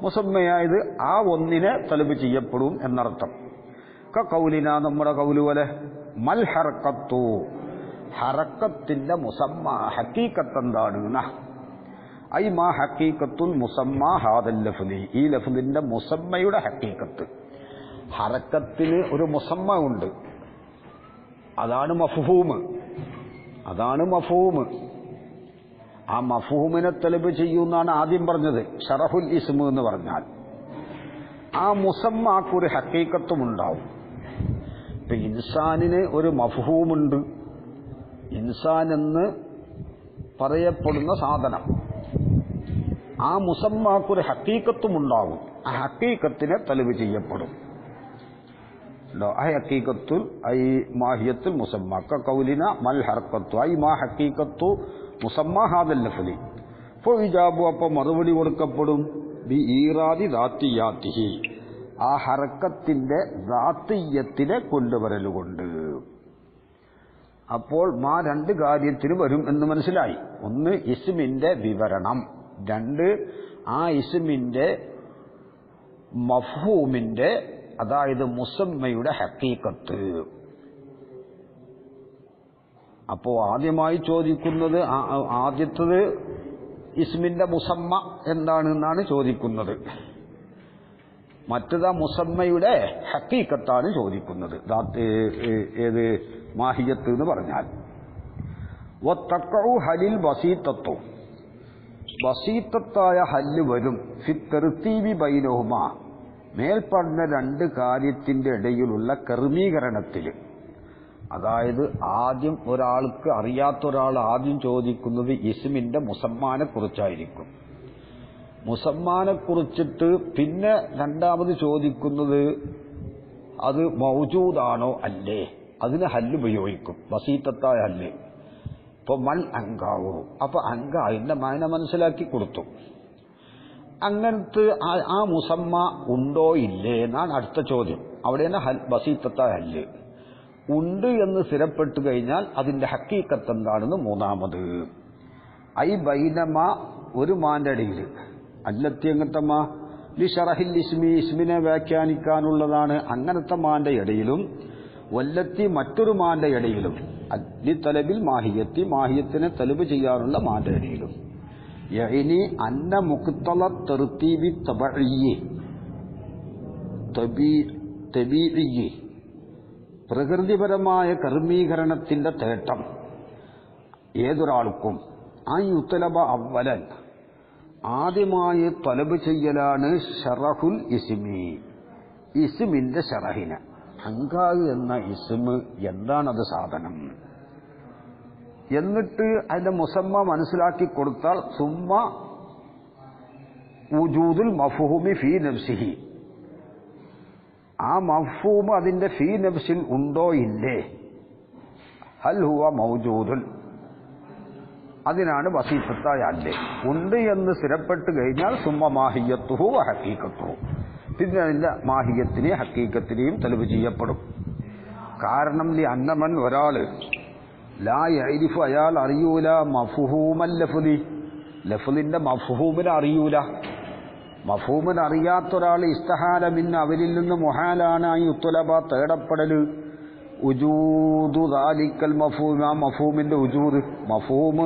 മുസമ്മയായത് ആ ഒന്നിനെ തലബ് ചെയ്യപ്പെടും എന്നർത്ഥം. കൗലിന നമ്മുടെ കൗല് പോലെ മൽ ഹർക്കത്തു ഹറക്കത്തിന്റെ മുസമ്മ ഹക്കീക്കത്ത് എന്താണ്? ഐ മാ ഹക്കീക്കത്തുൽ മുസമ്മ ഹാദൽ ലഫ്ദി ഈ ലഫ്ദിന്റെ മുസമ്മയുടെ ഹക്കീക്കത്ത്. ഹറക്കത്തിന് ഒരു മുസമ്മ ഉണ്ട്, അതാണ് മഫ്ഹൂം. ആ മഫ്ഹൂമിനെ തലബ് ചെയ്യുന്നാണ് ആദ്യം പറഞ്ഞത്. ഷറഹുൽ ഇസ്മ എന്ന് പറഞ്ഞാൽ ആ മുസമ്മാക്കൊരു ഹക്കീക്കത്തും ഉണ്ടാവും. ഇപ്പൊ ഇൻസാനിന് ഒരു മഫ്ഹൂമുണ്ട്, ഇൻസാൻ എന്ന് പറയപ്പെടുന്ന സാധനം. ആ മുസമ്മാക്കൊരു ഹക്കീക്കത്തും ഉണ്ടാവും. ആ ഹക്കീക്കത്തിനെ തലബ് ചെയ്യപ്പെടും. ഹക്കീക്കത്തുൽ ഐ മാഹിയത്തുൽ മുസമ്മ കൗലിന മൽ ഹർക്കത്തു ഐ മാ ഹക്കീക്കത്തു മുസമ്മ ഹാദൽ ലഫ്ദി ഫഇജാബു അപ്പോൾ മറുപടി കൊടുക്കപ്പെടും ബി ഈറാദി ദാത്തിയാത്തിഹി ആ ഹറക്കത്തിന്റെ ദാത്തിയത്തിനെ കൊണ്ടുവരലുകൊണ്ട്. അപ്പോൾ രണ്ട് കാര്യത്തിന് വരും എന്ന് മനസ്സിലായി. ഒന്ന് ഇസ്മിന്റെ വിവരണം, രണ്ട് ആ ഇസ്മിന്റെ മഫ്ഹൂമിന്റെ അതായത് മുസമ്മയുടെ ഹക്കീക്കത്ത്. അപ്പോൾ ആദ്യമായി ചോദിക്കുന്നത് ആദ്യത്തത് ഇസ്മിന്റെ മുസമ്മ എന്താണെന്നാണ് ചോദിക്കുന്നത്. മറ്റത് മുസമ്മയുടെ ഹക്കീക്കത്താണ് ചോദിക്കുന്നത്. ഏത് മാഹിയത്ത് എന്ന് പറഞ്ഞാൽ വത്തഖഉ ഹലിൽ ബസീത്തത്തു ബസീത്തത്തായ ഹല്ല് വരും ഫി തർതീബി ബൈനഹുമാ മേൽപ്പറഞ്ഞ രണ്ട് കാര്യത്തിന്റെ ഇടയിലുള്ള ക്രമീകരണത്തിൽ. അതായത് ആദ്യം ഒരാൾക്ക് അറിയാത്ത ഒരാൾ ആദ്യം ചോദിക്കുന്നത് ഇസ്മിന്റെ മുസമ്മാനെ കുറിച്ചായിരിക്കും. മുസമ്മാനെ കുറിച്ചിട്ട് പിന്നെ രണ്ടാമത് ചോദിക്കുന്നത് അത് മൗജൂദാണോ അല്ലേ, അതിന് ഹല്ല് ഉപയോഗിക്കും, വസീത്തത്തായ ഹല്ല്. ഇപ്പൊ മൽ അങ്കാവൂ, അപ്പൊ അങ്ക അതിന്റെ മാന മനസ്സിലാക്കി കൊടുത്തു. അങ്ങനത്തെ ആ മുസമ്മ ഉണ്ടോ ഇല്ലേ എന്നാണ് അടുത്ത ചോദ്യം. അവിടെയാണ് വസീത്തത്തായ ഹല്ല്. ഉണ്ട് എന്ന് സ്ഥിരപ്പെട്ടു കഴിഞ്ഞാൽ അതിന്റെ ഹക്കീക്കത്ത് എന്താണെന്ന് മൂന്നാമത്. ഐ ബൈനമ ഒരു മാന്റെ ഇടയിൽ അല്ലത്തി എങ്ങനത്തെ മാ ലി ഷറഹിൽ ഇസ്മി ഇസ്മിനെ വ്യാഖ്യാനിക്കാനുള്ളതാണ് അങ്ങനത്തെ മാന്റെ ഇടയിലും വല്ലത്തി മറ്റൊരു മാന്റെ ഇടയിലും ലി തലബിൽ മാഹിയത്തി മാഹിയത്തിനെ തലബ് ചെയ്യാനുള്ള മാന്റെ ഇടയിലും. യഅനി അന്ന മുഖ്തല തർതീബി തബീഇ പ്രകൃതിപരമായ കർമ്മീകരണത്തിന്റെ തേട്ടം ഏതൊരാൾക്കും ആ യുത്തലബ അവലൻ ആദ്യമായി തലബ് ചെയ്യലാണ് ഷറഹുൽ ഇസ്മി ഇസ്മിന്റെ ഷറഹിന്. അങ്കാവ് എന്ന ഇസ്മ് എന്താണത് സാധനം, എന്നിട്ട് അതിന്റെ മുസമ്മ മനസ്സിലാക്കി കൊടുത്താൽ സുമ്മ വുജൂദുൽ മഫ്ഹൂമി ഫീ നഫ്സിഹി ആ മഫ്ഹൂം അതിന്റെ ഫീ നഫ്സിൽ ഉണ്ടോ ഇല്ലേ, ഹൽ ഹുവ മൗജൂദുൻ അതിനാണ് വസീഫത്തായ അല്ലേ. ഉണ്ട് എന്ന് സ്ഥിരപ്പെട്ട് കഴിഞ്ഞാൽ സുമ്മ മാഹിയത്തുഹു ഹക്കീക്കത്തുഹു പിന്നെ അതിന്റെ മാഹിയത്തിനെയും ഹക്കീക്കത്തിനെയും തലബ് ചെയ്യപ്പെടും. കാരണം ലി അന്നമൻ ഒരാള് ലാ യഅരിഫു അയാൾ അറിയൂല മഫ്ഹൂമൽ ലഫ്ദി ലഫ്ദിന്റെ മഫ്ഹൂമിനെ അറിയൂല. മഫ്ഹൂമിനെ അറിയാത്ത ഒരാൾ ഇസ്തഹാല മിൻ അവരിൽ നിന്ന് മുഹാലാണ് ഈ ഉത്തുലബ തേടപ്പെടല് ഉജൂദു ദാലിക്കൽ മഫ്ഹൂം ആ മഫ്ഹൂമിന്റെ ഉജൂദ്. മഫ്ഹൂം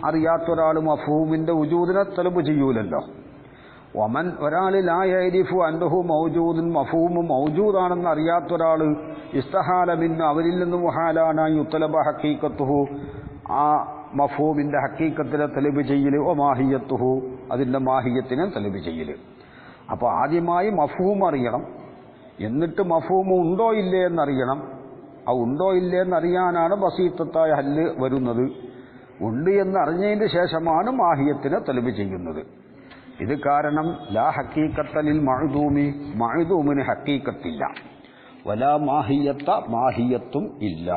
അറിയാത്ത ഒരാൾ മഫ്ഹൂമിന്റെ ഉജൂദിനെ തലബ് ചെയ്യൂലല്ലോ. വമൻ ഒരാൾ ലാ യഅരിഫു അന്നഹു മൗജൂദുൻ മഫ്ഹൂം മൗജൂദാണെന്ന് അറിയാത്ത ഒരാൾ ഇസ്തഹാല മിൻ അവരിൽ നിന്ന് മുഹാലാണ് ഈ ഉത്തുലബ ഹക്കീക്കത്തുഹു ആ മഫ്ഹൂമിന്റെ ഹക്കീക്കത്തിനെ തലബ് ചെയ്യല് ഓ മാഹിയത്തുഹു അതിന്റെ മാഹിയത്തിനെ തലബ് ചെയ്യല്. അപ്പോൾ ആദ്യമായി മഫ്ഹൂം അറിയണം, എന്നിട്ട് മഫ്ഹൂം ഉണ്ടോ ഇല്ലേ എന്നറിയണം. ആ ഉണ്ടോ ഇല്ലേ എന്നറിയാനാണ് ബസീത്തത്തായ ഹല്ല് വരുന്നത്. ഉണ്ട് എന്ന് അറിഞ്ഞതിന് ശേഷമാണ് മാഹിയത്തിനെ തലബ് ചെയ്യുന്നത്. ഇത് കാരണം ലാ ഹക്കീക്കത്തലിൽ മഅ്ദൂമി, മഅ്ദൂമിന് ഹക്കീക്കത്തില്ല, വലാ മാഹിയത്ത, മാഹിയത്തും ഇല്ല.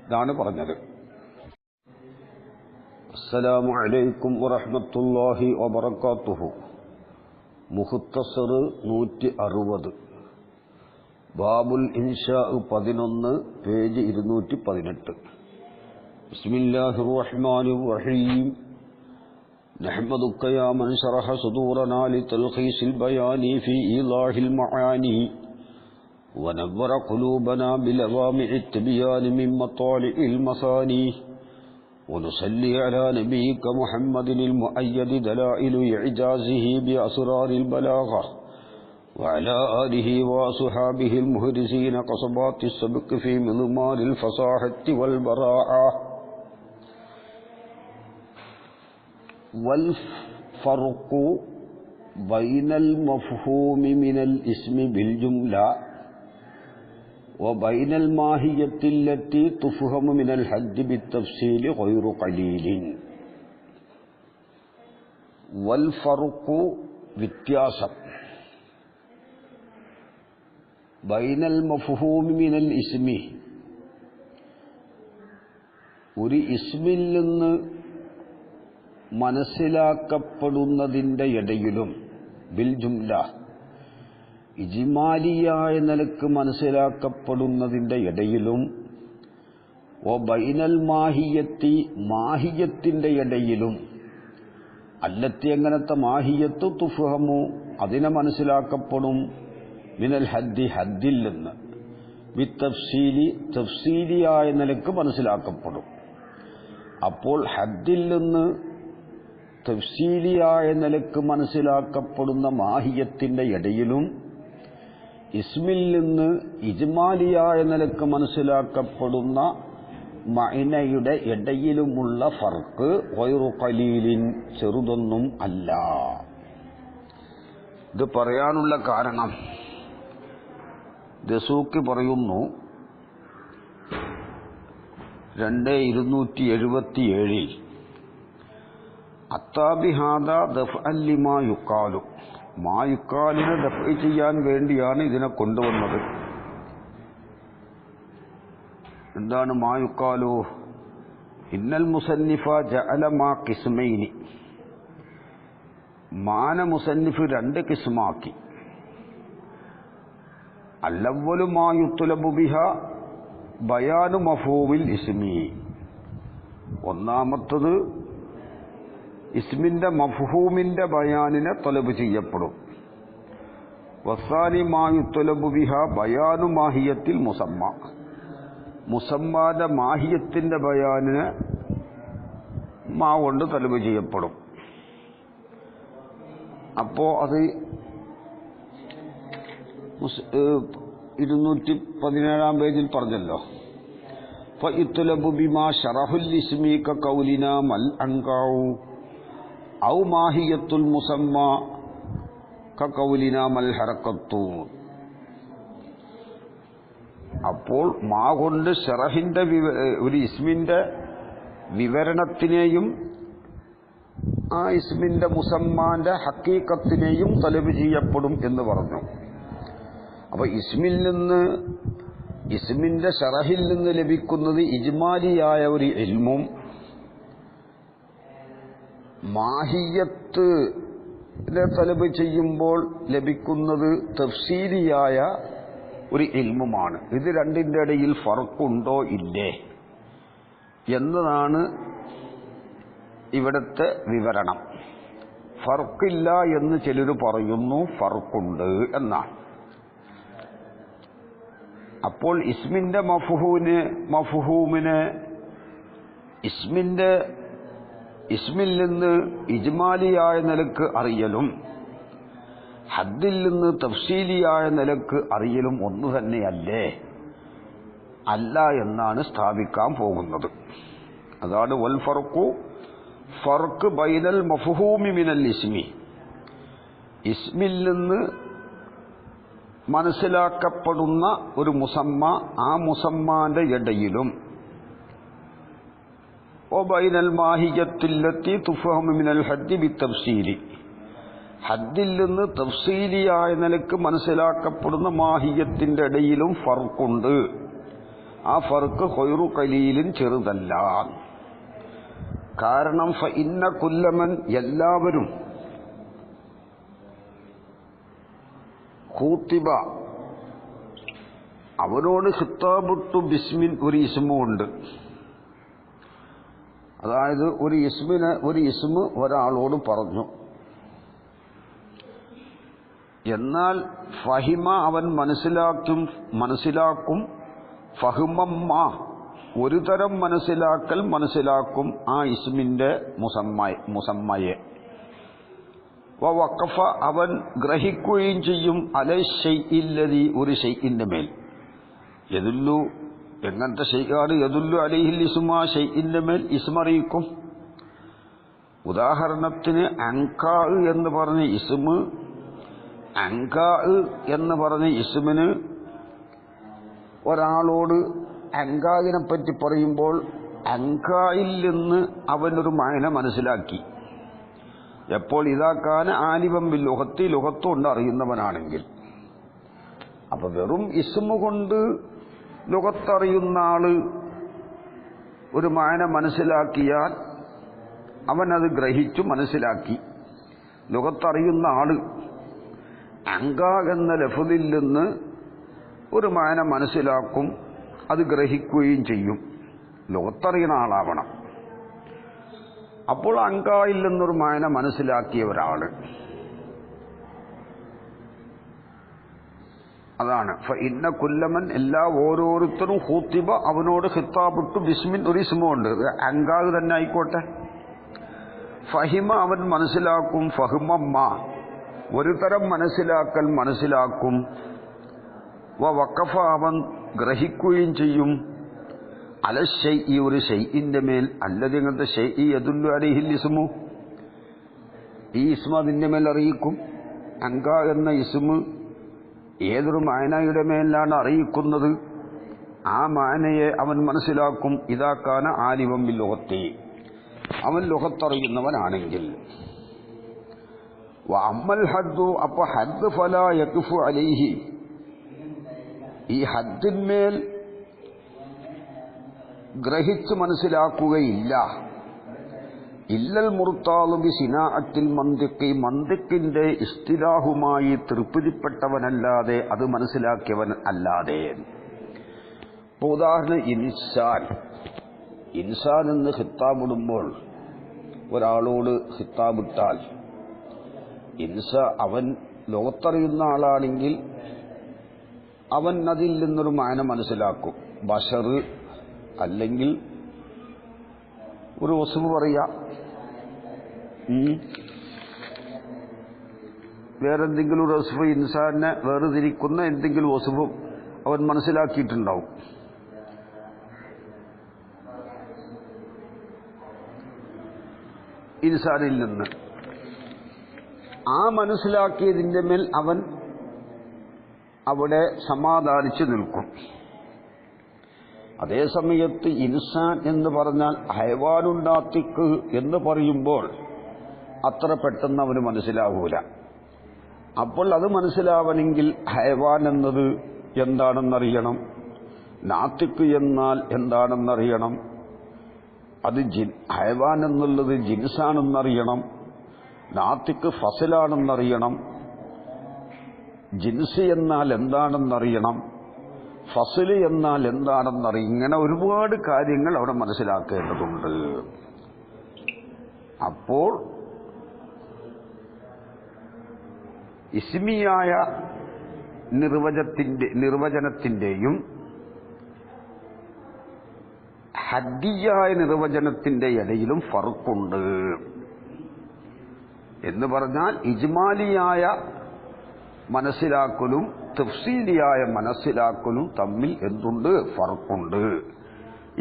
ഇതാണ് പറഞ്ഞത്. അസ്സലാമു അലൈക്കും വറഹ്മത്തുള്ളാഹി വബറകാതുഹു. മുഖ്തസർ 160, ബാബുൽ ഇൻഷാ 11, പേജ് 218. ബിസ്മില്ലാഹിർ റഹ്മാനിർ റഹീം. നഹ്മദുക യാ മൻ ശറഹ സുദൂറനാ ലിതൽഖീസിൽ ബയാനി ഫീ ഈളാഹിൽ മആനി വനവ്വറ ഖുലൂബനാ ബിലവാമിഇത് തിബയാൻ മിൻ മതാലിഇൽ മസാനി ونصلي على نبيك محمد المؤيد دلائل إعجازه بأسرار البلاغة وعلى آله وصحابه المهرزين قصبات السبق في مضمار الفصاحة والبراعة. والفرق بين المفهوم من الاسم بالجملة وبين الماهية التي تفهم من الحد بالتفصيل غير قليل. والفرق വ്യത്യാസം بين المفهوم من الاسم, ഒരു ഇസ്മിൽ നിന്ന് മനസ്സിലാക്കപ്പെടുന്നതിൻ്റെ ഇടയിലും ബിൽ ജുംല, ഇജ്മാലിയായ നിലക്ക് മനസ്സിലാക്കപ്പെടുന്നതിൻ്റെ ഇടയിലും, ഓ ബൈനൽ മാഹിയത്തി, മാഹിയത്തിൻ്റെ ഇടയിലും, അല്ലത്തി എങ്ങനത്തെ മാഹിയത്ത് തുഫഹമു, അതിനെ മനസ്സിലാക്കപ്പെടും, മിനൽ ഹദ്ദി, ഹദ്ദിൽ നിന്ന്, ബിത്തഫ്സീലി, തഫ്സീലിയായ നിലക്ക് മനസ്സിലാക്കപ്പെടും. അപ്പോൾ ഹദ്ദിൽ നിന്ന് തഫ്സീലിയായ നിലക്ക് മനസ്സിലാക്കപ്പെടുന്ന മാഹിയത്തിൻ്റെ ഇടയിലും ഇസ്മിൽ നിന്ന് ഇജ്മാലിയായ നിലക്ക് മനസ്സിലാക്കപ്പെടുന്ന മഅനയുടെ ഇടയിലുമുള്ള ഫർക്ക് ഗൈറു ഖലീലിൻ, ചെറുതൊന്നും അല്ല. ഇത് പറയാനുള്ള കാരണം ദസൂഖി പറയുന്നു, 2277 അത്താബിഹാദ ദഫ്അൻ ലിമാ യുഖാലു, മാ യുഖാലിനെ ദഫ്ഇ ചെയ്യാൻ വേണ്ടിയാണ് ഇതിനെ കൊണ്ടുവന്നത്. എന്താണ് മാ യുഖാലു? ഇന്നൽ മുസന്നിഫ ജഅല മാ ഖിസ്മൈനി, മാന മുസന്നിഫ് 2 കിസ്മാക്കി. അല്ലവ്വലു മാ യുത്ലബു ബിഹാ ബയാനു മഫ്ഹൂമിൽ ഇസ്മി, ഒന്നാമത്തത് ഇസ്മിന്റെ മഫ്ഹൂമിന്റെ ബയാനിനെ തലബ് ചെയ്യപ്പെടും. വസാനി മാ യുത്ലബു ബിഹാ ബയാനു മാഹിയത്തിൽ മുസമ്മ, മുസമ്മാന്റെ മാഹിയത്തിന്റെ ബയാനിനെ മാ കൊണ്ട് തലബ് ചെയ്യപ്പെടും. അപ്പോ അത് 217 പേജിൽ പറഞ്ഞല്ലോ. ഫയുത്ലബു ബിമാ ശറഹുൽ ഇസ്മി കഖൗലിനാ മൽ അൻകാഉ ഔ മാഹിയത്തുൽ മുസമ്മ കഖൗലിനാ മൽ ഹറക്കത്തു. അപ്പോൾ മാ കൊണ്ട് ശറഹിന്റെ ഒരു ഇസ്മിന്റെ വിവരണത്തിനെയും ആ ഇസ്മിന്റെ മുസമ്മാന്റെ ഹക്കീക്കത്തിനെയും തലബ് ചെയ്യപ്പെടും എന്ന് പറഞ്ഞു. അപ്പൊ ഇസ്മിൽ നിന്ന്, ഇസ്മിന്റെ ശറഹിൽ നിന്ന് ലഭിക്കുന്നത് ഇജ്മാലിയായ ഒരു ഇൽമും, മാഹിയത്തിനെ തലബ് ചെയ്യുമ്പോൾ ലഭിക്കുന്നത് തഫ്സീലിയായ ഒരു ഇൽമുമാണ്. ഇത് രണ്ടിൻ്റെ ഇടയിൽ ഫർക്കുണ്ടോ ഇല്ലേ എന്നതാണ് ഇവിടുത്തെ വിവരണം. ഫർക്കില്ല എന്ന് ചിലർ പറയുന്നു, ഫർക്കുണ്ട് എന്നാണ്. അപ്പോൾ ഇസ്മിന്റെ മഫ്ഹൂമിനെ ഇസ്മിൽ നിന്ന് ഇജ്മാലിയായ നിലക്ക് അറിയലും ഹദ്ദിൽ നിന്ന് തഫ്സീലിയായ നിലക്ക് അറിയലും ഒന്നു തന്നെയല്ലേ? അല്ല എന്നാണ് സ്ഥാപിക്കാൻ പോകുന്നത്. അതാണ് വൽ ഫർഖു, ഫർക്ക് ബൈനൽ മഫ്ഹൂമി മിനൽ ഇസ്മി, ഇസ്മിൽ നിന്ന് മനസ്സിലാക്കപ്പെടുന്ന ഒരു മുസമ്മ, ആ മുസമ്മാന്റെ ഇടയിലും വബൈനൽ മാഹിയത്തില്ലത്തി തുഫഹമു മിനൽ ഹദ്ദി ബിത്തഫ്സീലി, ഹദ്ദിൽ നിന്ന് തഫ്സീലിയായ നിലക്ക് മനസ്സിലാക്കപ്പെടുന്ന മാഹിയത്തിന്റെ ഇടയിലും ഫർക്കുണ്ട്. ആ ഫർക്ക് ഖൈറു ഖലീലിൻ ചെറുതല്ല. കാരണം ഫഇന്ന കുല്ലമൻ എല്ലാവരും ഖൂത്തിബ അവനോട് ഖിത്താബുട്ടു ബിസ്മിൻ ഒരു ഇസ്മുണ്ട്. അതായത് ഒരു ഇസ്മ് ഒരാളോട് പറഞ്ഞു. എന്നാൽ ഫഹിമ അവൻ മനസ്സിലാക്കും ഫഹ്മമ്മ ഒരു തരം മനസ്സിലാക്കും ആ ഇസ്മിന്റെ മുസമ്മയെ. വഖഫ അവൻ ഗ്രഹിക്കുകയും ചെയ്യും അലൈ ശൈഇല്ലദി ഒരു ശൈഇന്റെ മേൽ. യദുല്ലു എങ്ങനത്തെ ഷെയ്ഖാണ് യദുല്ലു അലൈഹിൽ ഇസ്മ ഷെയ്ഖിന്റെ മേൽ ഇസ്മറിയിക്കും. ഉദാഹരണത്തിന് അങ്കാ എന്ന് പറഞ്ഞ ഇസ്മ്, അങ്കാ എന്ന് പറഞ്ഞ ഇസ്മിന് ഒരാളോട് അങ്കായിനെ പറ്റി പറയുമ്പോൾ അങ്കായിൽ നിന്ന് അവനൊരു മായന മനസ്സിലാക്കി. എപ്പോൾ ഇതാക്കാൻ ആലിമം ബിൽ ലുഗത്തി ലുഗത്തുകൊണ്ട് അറിയുന്നവനാണെങ്കിൽ. അപ്പൊ വെറും ഇസ്മു കൊണ്ട് ലുഗത്തറിയുന്ന ആള് ഒരു മായന മനസ്സിലാക്കിയാൽ അവനത് ഗ്രഹിച്ചു മനസ്സിലാക്കി. ലുഗത്തറിയുന്ന ആള് അങ്ക എന്ന ലഫ്ദിൽ നിന്ന് ഒരു മായന മനസ്സിലാക്കും, അത് ഗ്രഹിക്കുകയും ചെയ്യും. ലുഗത്തറിയുന്ന ആളാവണം. അപ്പോൾ അങ്കായിൽ നിന്നൊരു മായന മനസ്സിലാക്കിയ ഒരാള്, അതാണ് ഫഇന്ന കുല്ലമൻ എല്ലാ ഓരോരുത്തരും ഖൂത്തിബ അവനോട് ഖിത്താബുട്ടു ബിസ്മിൻ ഒരു ഇസ്മുണ്ട്. അങ്കാവ് തന്നെ ആയിക്കോട്ടെ. ഫഹിമ അവൻ മനസ്സിലാക്കും ഫഹ്മമ്മ ഒരു തരം മനസ്സിലാക്കും. വഖഫ അവൻ ഗ്രഹിക്കുകയും ചെയ്യും അല ശൈഇ ഒരു ശൈഇന്റെ മേൽ. അല്ലതി അങ്ങനത്തെ ശൈഇ യദുല്ലു അലൈഹിൽ ഇസ്മു ഈ ഇസ്മ അതിന്റെ മേൽ അറിയിക്കും. അങ്ക എന്ന ഇസ്മ് ഏതൊരു മായനയുടെ മേലാണ് അറിയിക്കുന്നത്, ആ മായനയെ അവൻ മനസ്സിലാക്കും. ഇതാക്കാന ആലിമം ബിൽ ലുഗത്തി അവൻ ലുഗത്തറിയുന്നവനാണെങ്കിൽ. വഅമ്മൽ ഹദ്ദു അപ്പൊ ഹദ്ദ് ഫലാ യഖ്ഫു അലൈഹി ഈ ഹദ്ദിന്മേൽ ഗ്രഹിച്ച് മനസ്സിലാക്കുകയില്ല. ഇല്ലൽ മുർത്താദു ബി സിനാഅത്തിൽ മന്തിഖി മന്തിഖിന്റെ ഇസ്തിലാഹുമായി തൃപ്തിപ്പെട്ടവനല്ലാതെ അത് മനസ്സിലാക്കിയവൻ അല്ലാതെ. ഇപ്പോൾ ഉദാഹരണം ഇൻസാൻ എന്ന് ഖിത്താബിടുമ്പോൾ ഒരാളോട് ഖിത്താബിട്ടാൽ അവൻ ലോകത്തറിയുന്ന ആളാണെങ്കിൽ അവൻ അതിൽ നിന്നൊരു മാന മനസ്സിലാക്കും. ബഷർ അല്ലെങ്കിൽ ഒരു വസ്തു പറയാം, വേറെന്തെങ്കിലും ഒരു വസ്തു ഇൻസാനെ വേർതിരിക്കുന്ന എന്തെങ്കിലും വസ്തു അവൻ മനസ്സിലാക്കിയിട്ടുണ്ടാവും. ഇൻസാനിൽ നിന്ന് ആ മനസ്സിലാക്കിയതിൻ്റെ മേൽ അവൻ അവിടെ സമാധാനിച്ചു നിൽക്കും. അതേസമയത്ത് ഇൻസാൻ എന്ന് പറഞ്ഞാൽ ഹൈവാനുണ്ടാത്തിക്ക് എന്ന് പറയുമ്പോൾ അത്ര പെട്ടെന്ന് അവന് മനസ്സിലാവൂല. അപ്പോൾ അത് മനസ്സിലാവണമെങ്കിൽ ഹൈവാൻ എന്നത് എന്താണെന്നറിയണം, നാത്തിക്ക് എന്നാൽ എന്താണെന്നറിയണം, അത് ഹൈവാൻ എന്നുള്ളത് ജിൻസാണെന്നറിയണം, നാത്തിക്ക് ഫസലാണെന്നറിയണം, ജിൻസ് എന്നാൽ എന്താണെന്നറിയണം, ഫസല് എന്നാൽ എന്താണെന്നറിയും. ഇങ്ങനെ ഒരുപാട് കാര്യങ്ങൾ അവിടെ മനസ്സിലാക്കേണ്ടതുണ്ട്. അപ്പോൾ ഇസ്മിയായ നിർവചനത്തിന്റെയും ഹദ്ദിയായ നിർവചനത്തിന്റെ ഇടയിലും ഫർക്കുണ്ട്. എന്ന് പറഞ്ഞാൽ ഇജ്മാലിയായ മനസ്സിലാക്കലും തഫ്സീലിയായ മനസ്സിലാക്കലും തമ്മിൽ എന്തുണ്ട്? ഫർക്കുണ്ട്.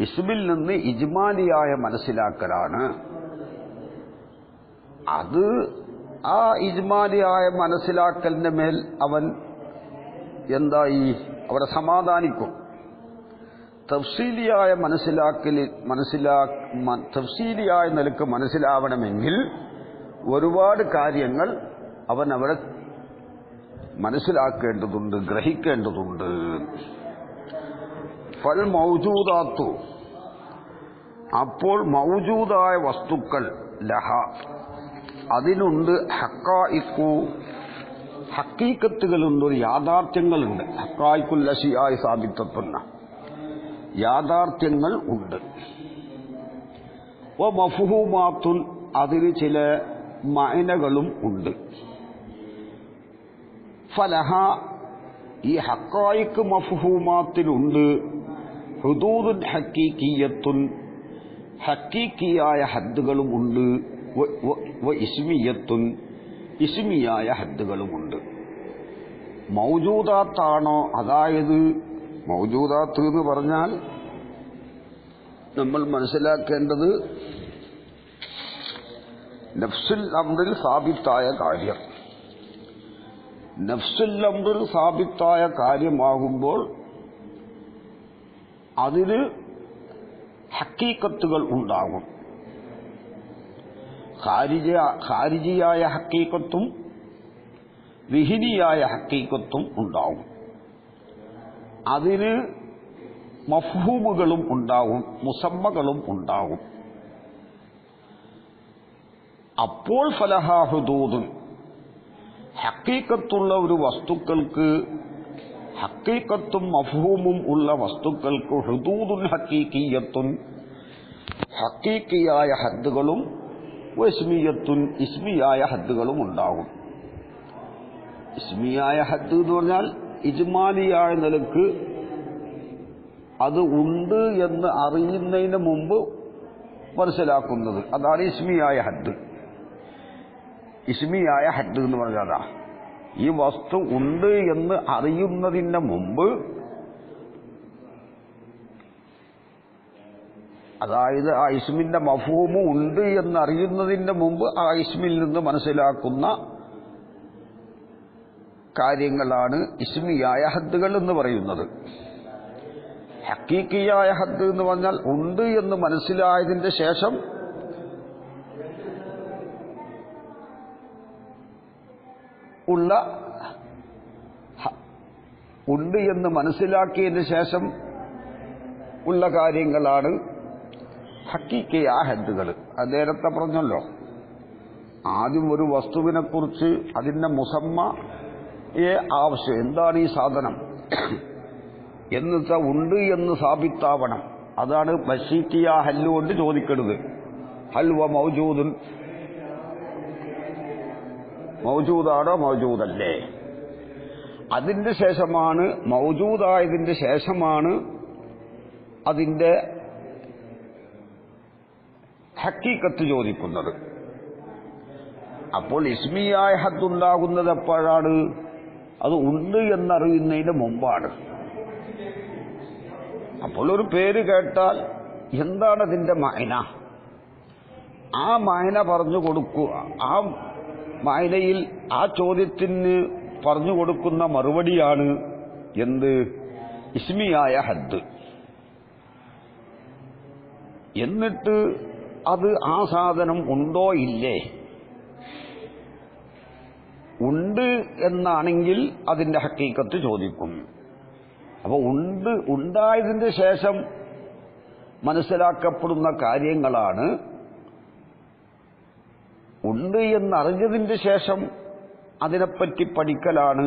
ഇസ്മിൽ നിന്ന് ഇജ്മാലിയായ മനസ്സിലാക്കലാണ്. അത് ആ ഇജ്മാലിയായ മനസ്സിലാക്കലിന്റെ മേൽ അവൻ എന്തായി അവിടെ സമാധാനിക്കും. തഫ്സീലിയായ തഫ്സീലിയായ നിലക്ക് മനസ്സിലാവണമെങ്കിൽ ഒരുപാട് കാര്യങ്ങൾ അവൻ അവിടെ മനസ്സിലാക്കേണ്ടതുണ്ട്, ഗ്രഹിക്കേണ്ടതുണ്ട്. ഫൽ മൗജൂദാത്തു, അപ്പോൾ മൗജൂദായ വസ്തുക്കൾ ലഹ, അതിനുണ്ട് ഹഖായിഖു, ഹക്കീക്കത്തുകളുണ്ട്, ഒരു യാഥാർത്ഥ്യങ്ങളുണ്ട്. ഹഖായിഖുൽ അശിയായി സാബിത്തത്തുന്ന യാഥാർത്ഥ്യങ്ങൾ ഉണ്ട്. വ മഫ്ഹൂമാത്തുൻ, അതിന് ചില മഅനകളും ഉണ്ട്. ഫലഹ, ഈ ഹഖായിഖ് മഫ്ഹൂമാത്തിനുണ്ട് ഹുദൂദുൻ ഹഖീഖിയ്യത്തുൻ, ഹഖീഖിയായ ഹദ്ദുകളും ഉണ്ട്. വ ഇസ്മിയ്യത്തുൻ, ഇസ്മിയായ ഹദ്ദുകളുമുണ്ട്. മൗജൂദാത്താണോ, അതായത് മൗജൂദാത്ത് എന്ന് പറഞ്ഞാൽ നമ്മൾ മനസ്സിലാക്കേണ്ടത് നഫ്സുൽ അംറിൽ സാബിത്തായ കാര്യം. നഫ്സുൽ അംറിൽ സാബിത്തായ കാര്യമാകുമ്പോൾ അതിന് ഹക്കീക്കത്തുകൾ ഉണ്ടാകും. ഖാരിജിയായ ഹക്കീക്കത്തും വിഹിനിയായ ഹക്കീക്കത്തും ഉണ്ടാകും. അതിന് മഫ്ഹൂമുകളും ഉണ്ടാകും, മുസമ്മകളും ഉണ്ടാകും. അപ്പോൾ ഫലഹാ ഹുദൂദുൻ, ഹക്കീക്കത്തുള്ള ഒരു വസ്തുക്കൾക്ക്, ഹക്കീക്കത്തും മഫ്ഹൂമും ഉള്ള വസ്തുക്കൾക്ക് ഹുദൂദുൻ ഹക്കീക്കിയ്യത്തുൻ, ഹക്കീക്കിയായ ഹദ്ദുകളും ഇസ്മിയത്തുൻ, ഇസ്മിയായ ഹദ്ദുകളും ഉണ്ടാകും. ഇസ്മിയായ ഹദ്ദ് എന്ന് പറഞ്ഞാൽ ഇജ്മാലിയായ നിലക്ക് അത് ഉണ്ട് എന്ന് അറിയുന്നതിന് മുമ്പ് മനസ്സിലാക്കുന്നത്, അതാണ് ഇസ്മിയായ ഹദ്ദ്. ഇസ്മിയായ ഹദ്ദ് എന്ന് പറഞ്ഞാൽ ഈ വസ്തു ഉണ്ട് എന്ന് അറിയുന്നതിന് മുമ്പ്, അതായത് ആ ഇസ്മിന്റെ മഫ്ഹൂമ് ഉണ്ട് എന്ന് അറിയുന്നതിന് മുമ്പ് ആ ഇസ്മിൽ നിന്ന് മനസ്സിലാക്കുന്ന കാര്യങ്ങളാണ് ഇസ്മിയായ ഹദ്ദുകൾ എന്ന് പറയുന്നത്. ഹക്കീക്കിയായ ഹദ്ദ് എന്ന് പറഞ്ഞാൽ ഉണ്ട് എന്ന് മനസ്സിലായതിന്റെ ശേഷം ഉള്ള, ഉണ്ട് എന്ന് മനസ്സിലാക്കിയതിന് ശേഷം ഉള്ള കാര്യങ്ങളാണ് ഹക്കീക്കിയായ ഹദ്ദുകൾ. അത് നേരത്തെ പറഞ്ഞല്ലോ, ആദ്യം ഒരു വസ്തുവിനെ കുറിച്ച് അതിന്റെ മുസമ്മയെ ആവശ്യം, എന്താണ് ഈ സാധനം എന്നുവെച്ചാൽ ഉണ്ട് എന്ന് സാബിത്താവണം. അതാണ് ബശീക്കിയ ഹല്ലു കൊണ്ട് ചോദിക്കരുത്. ഹൽവ മൗജൂദുൻ, മൗജൂദാണോ മൗജൂദല്ലേ. അതിന്റെ ശേഷമാണ്, മൗജൂദായതിന്റെ ശേഷമാണ് അതിന്റെ ഹക്കീക്കത്ത് ചോദിക്കുന്നത്. അപ്പോൾ ഇസ്മിയായ ഹദ്ദുണ്ടാകുന്നത് എപ്പോഴാണ്? അത് ഉണ്ട് എന്നറിയുന്നതിന് മുമ്പാണ്. അപ്പോൾ ഒരു പേര് കേട്ടാൽ എന്താണ് അതിന്റെ മഅന, ആ മഅന പറഞ്ഞു കൊടുക്കുക. ആ മഅനയിൽ ആ ചോദ്യത്തിന് പറഞ്ഞു കൊടുക്കുന്ന മറുപടിയാണ് എന്ത്? ഇസ്മിയായ ഹദ്ദ്. എന്നിട്ട് അത് ആ സാധനം ഉണ്ടോ ഇല്ലേ, ഉണ്ട് എന്നാണെങ്കിൽ അതിന്റെ ഹക്കീക്കത്ത് ചോദിക്കും. അപ്പോൾ ഉണ്ടായതിന്റെ ശേഷം മനസ്സിലാക്കപ്പെടുന്ന കാര്യങ്ങളാണ്, ഉണ്ട് എന്നറിഞ്ഞതിന്റെ ശേഷം അതിനെപ്പറ്റി പഠിക്കലാണ്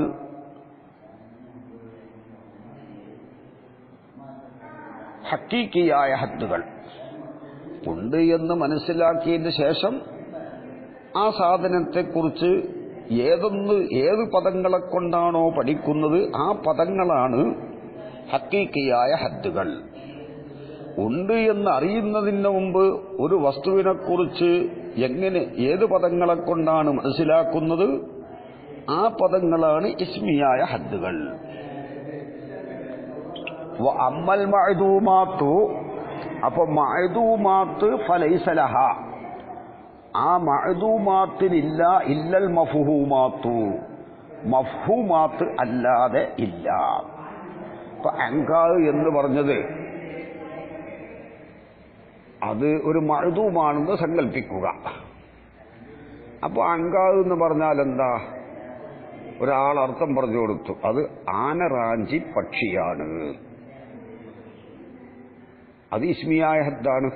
ഹക്കീക്കിയായ ഹദ്ദുകൾ. ഉണ്ട് എന്ന് മനസ്സിലാക്കിയതിന് ശേഷം ആ സാധനത്തെക്കുറിച്ച് ഏത് പദങ്ങളെ കൊണ്ടാണോ പഠിക്കുന്നത് ആ പദങ്ങളാണ് ഹക്കീക്കിയായ ഹദ്ദുകൾ. ഉണ്ട് എന്ന് അറിയുന്നതിന് മുമ്പ് ഒരു വസ്തുവിനെക്കുറിച്ച് ഏത് പദങ്ങളെ കൊണ്ടാണ് മനസ്സിലാക്കുന്നത് ആ പദങ്ങളാണ് ഇസ്മിയായ ഹദ്ദുകൾ. അമ്മൽ മഅദൂമാത്തു, അപ്പൊ മഅദൂമാത്ത് ഫലൈസ ലഹ, ആ മഅദൂമാത്തിനില്ല ഇല്ലൽ മഫ്ഹൂമാത്തു, മഫ്ഹൂമാത്ത് അല്ലാതെ ഇല്ല. ഇപ്പൊ അങ്കാ എന്ന് പറഞ്ഞത് അത് ഒരു മഅ്ദൂമാണെന്ന് സങ്കല്പിക്കുക. അപ്പോൾ അങ്കാവ് എന്ന് പറഞ്ഞാൽ എന്താ? ഒരാൾ അർത്ഥം പറഞ്ഞു കൊടുത്തു, അത് ആനറാഞ്ചി പക്ഷിയാണ്. അത് ഇസ്മിയായ ഹദ്ദാണ്.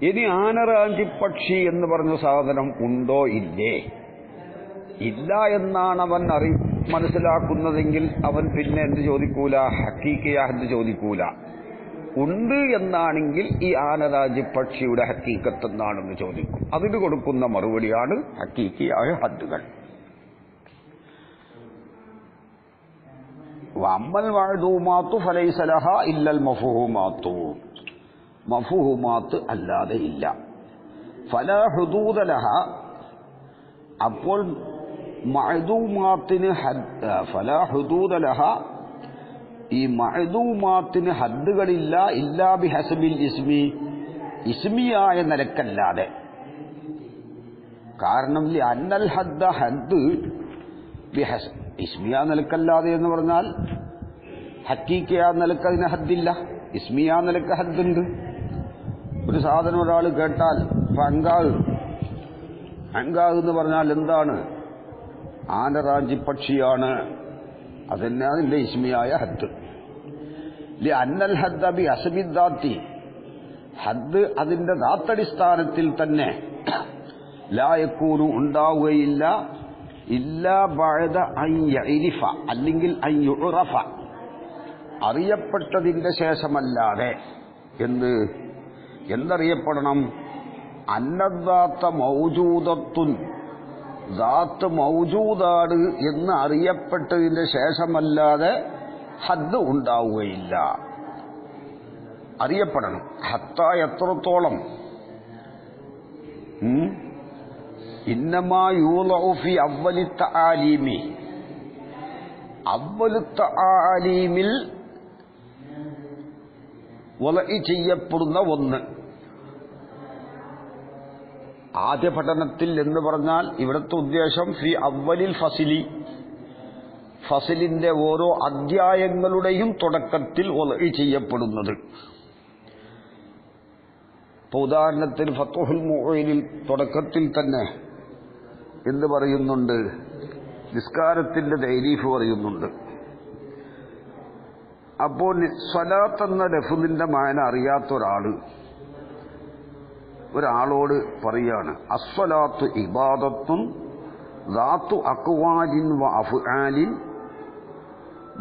ഇനി ആനറാഞ്ചി പക്ഷി എന്ന് പറഞ്ഞ സാധനം ഉണ്ടോ ഇല്ലേ? ഇല്ല എന്നാണ് അവൻ മനസ്സിലാക്കുന്നതെങ്കിൽ അവൻ പിന്നെ എന്ത് ചോദിക്കൂല? ഹക്കീക്കിയ ഹദ്ദ് ചോദിക്കൂല. ഉണ്ട് എന്നാണെങ്കിൽ ഈ ആനറാഞ്ചി പക്ഷിയുടെ ഹക്കീക്കത്ത് എന്താണെന്ന് ചോദിക്കും. അതിന് കൊടുക്കുന്ന മറുപടിയാണ് ഹക്കീക്കിയായ ഹദ്ദുകൾ. വഅമ്മൽ മഅ്ദൂമാത്തു ഫലൈസ ലഹാ ഇല്ലൽ മഫ്ഹൂമാത്തു. മഫ്ഹൂമാത്ത് അല്ലാതെ ഇല്ല. ഫലാ ഹുദൂദ ലഹാ. അപ്പോൾ മഅ്ദൂമാത്തിന് ഫലാ ഹുദൂദ ലഹാ, ഈ മഅ്ദൂമാത്തിന് ഹദ്ദുകളില്ല. ഇല്ലാ ബിഹസബിൽ ഇസ്മി, ഇസ്മിയായ നിലക്കല്ലാതെ. കാരണം അന്നൽ ഹദ്ദ, ഹദ്ദ് ബിഹസബ്, ഇസ്മിയാ നിലക്കല്ലാതെ എന്ന് പറഞ്ഞാൽ ഹക്കീക്കയാ നിലക്ക് അതിന് ഹദ്ദില്ല, ഇസ്മിയാ നിലക്ക് ഹദ്ദുണ്ട്. ഒരു സാധനം ഒരാൾ കേട്ടാൽ അങ്കാവ്, അങ്കാവ് എന്ന് പറഞ്ഞാൽ എന്താണ്? ആനറാഞ്ചി പക്ഷിയാണ്. അതന്നെ അതിന്റെ ഇസ്മിയായ ഹദ്ദ്. അന്നൽ ഹദ്ദ ബി അസബിദ്ദാത്തി, ഹദ്ദ് അതിന്റെ ദാത്തടിസ്ഥാനത്തിൽ തന്നെ ലാ യകൂനു ഉണ്ടാവുകയില്ല. ഇല്ലാ ബഅദ അൻ യഅരിഫ, അല്ലെങ്കിൽ അൻ യുറഫ, അറിയപ്പെട്ടതിന്റെ ശേഷമല്ലാതെ. എന്തറിയപ്പെടണം? അന്നദാത്ത മൗജൂദത്തുൻ, ദാത്ത് മൗജൂദാണ് എന്ന് അറിയപ്പെട്ടതിന്റെ ശേഷമല്ലാതെ ഹദ്ദ് ഉണ്ടാവുകയില്ല. അറിയപ്പെടണം. ഹത്താ എത്രത്തോളം? ഇന്നമാ യൂളഉ ഫി അവ്വലി തആലീമി, അവ്വലു തആലീമിൽ വളഇ ചെയ്യപ്പെടുന്ന ഒന്ന്. ആദ്യ പഠനത്തിൽ എന്ന് പറഞ്ഞാൽ ഇവിടുത്തെ ഉദ്ദേശം ഫി അവ്വലിൽ ഫസിലി, ഫസിലിന്റെ ഓരോ അധ്യായങ്ങളുടെയും തുടക്കത്തിൽ വളഇ ചെയ്യപ്പെടുന്നത്. ഇപ്പോൾ ഉദാഹരണത്തിന് ഫത്ഹുൽ മുഈനിൽ തുടക്കത്തിൽ തന്നെ എന്ന് പറയുന്നുണ്ട്, നിസ്കാരത്തിന്റെ തൈരീഫ് പറയുന്നുണ്ട്. അപ്പോൾ സ്വലാത്ത് എന്ന ലഫ്ദിന്റെ മാന അറിയാത്ത ഒരാളോട് പറയാണ്, അസ്വലാത്തു ഇബാദത്തുൻ ദാത്തു അഖ്വാലിൻ വ അഫ്ആലിൻ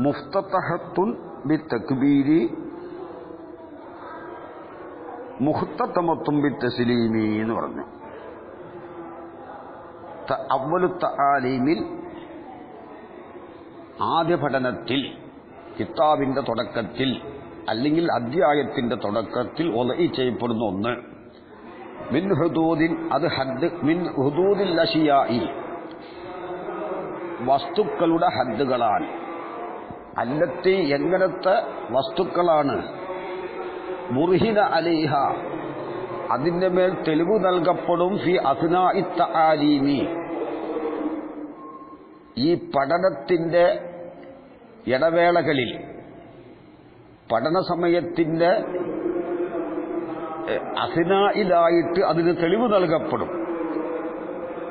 മുഫ്തതഹത്തുൻ ബിത്തക്ബീരി മുഖ്തതമത്തും ബിത്തസ്ലീമി എന്ന് പറഞ്ഞു. അവ്വലു തആലീമിൽ, ആദ്യ പഠനത്തിൽ, കിതാബിന്റെ തുടക്കത്തിൽ അല്ലെങ്കിൽ അധ്യായത്തിന്റെ തുടക്കത്തിൽ ഒലഇ ചെയ്യപ്പെടുന്ന ഒന്ന്. മിൻ ഹുദൂദിൻ, അത് ഹദ്ദ്, മിൻ ഹുദൂദിൽ അശിയാഇ, വസ്തുക്കളുടെ ഹദ്ദുകളാണ്. അല്ലത്തി, എങ്ങനത്തെ വസ്തുക്കളാണ്? ബുർഹിന അലൈഹ, അതിന്റെ മേൽ തെളിവ് നൽകപ്പെടും. ഫി അസ്നാഇ തആലീമി, ഈ പഠനത്തിന്റെ ഇടവേളകളിൽ, പഠന സമയത്തിന്റെ അസ്നായിലായിട്ട് അതിന് തെളിവ് നൽകപ്പെടും.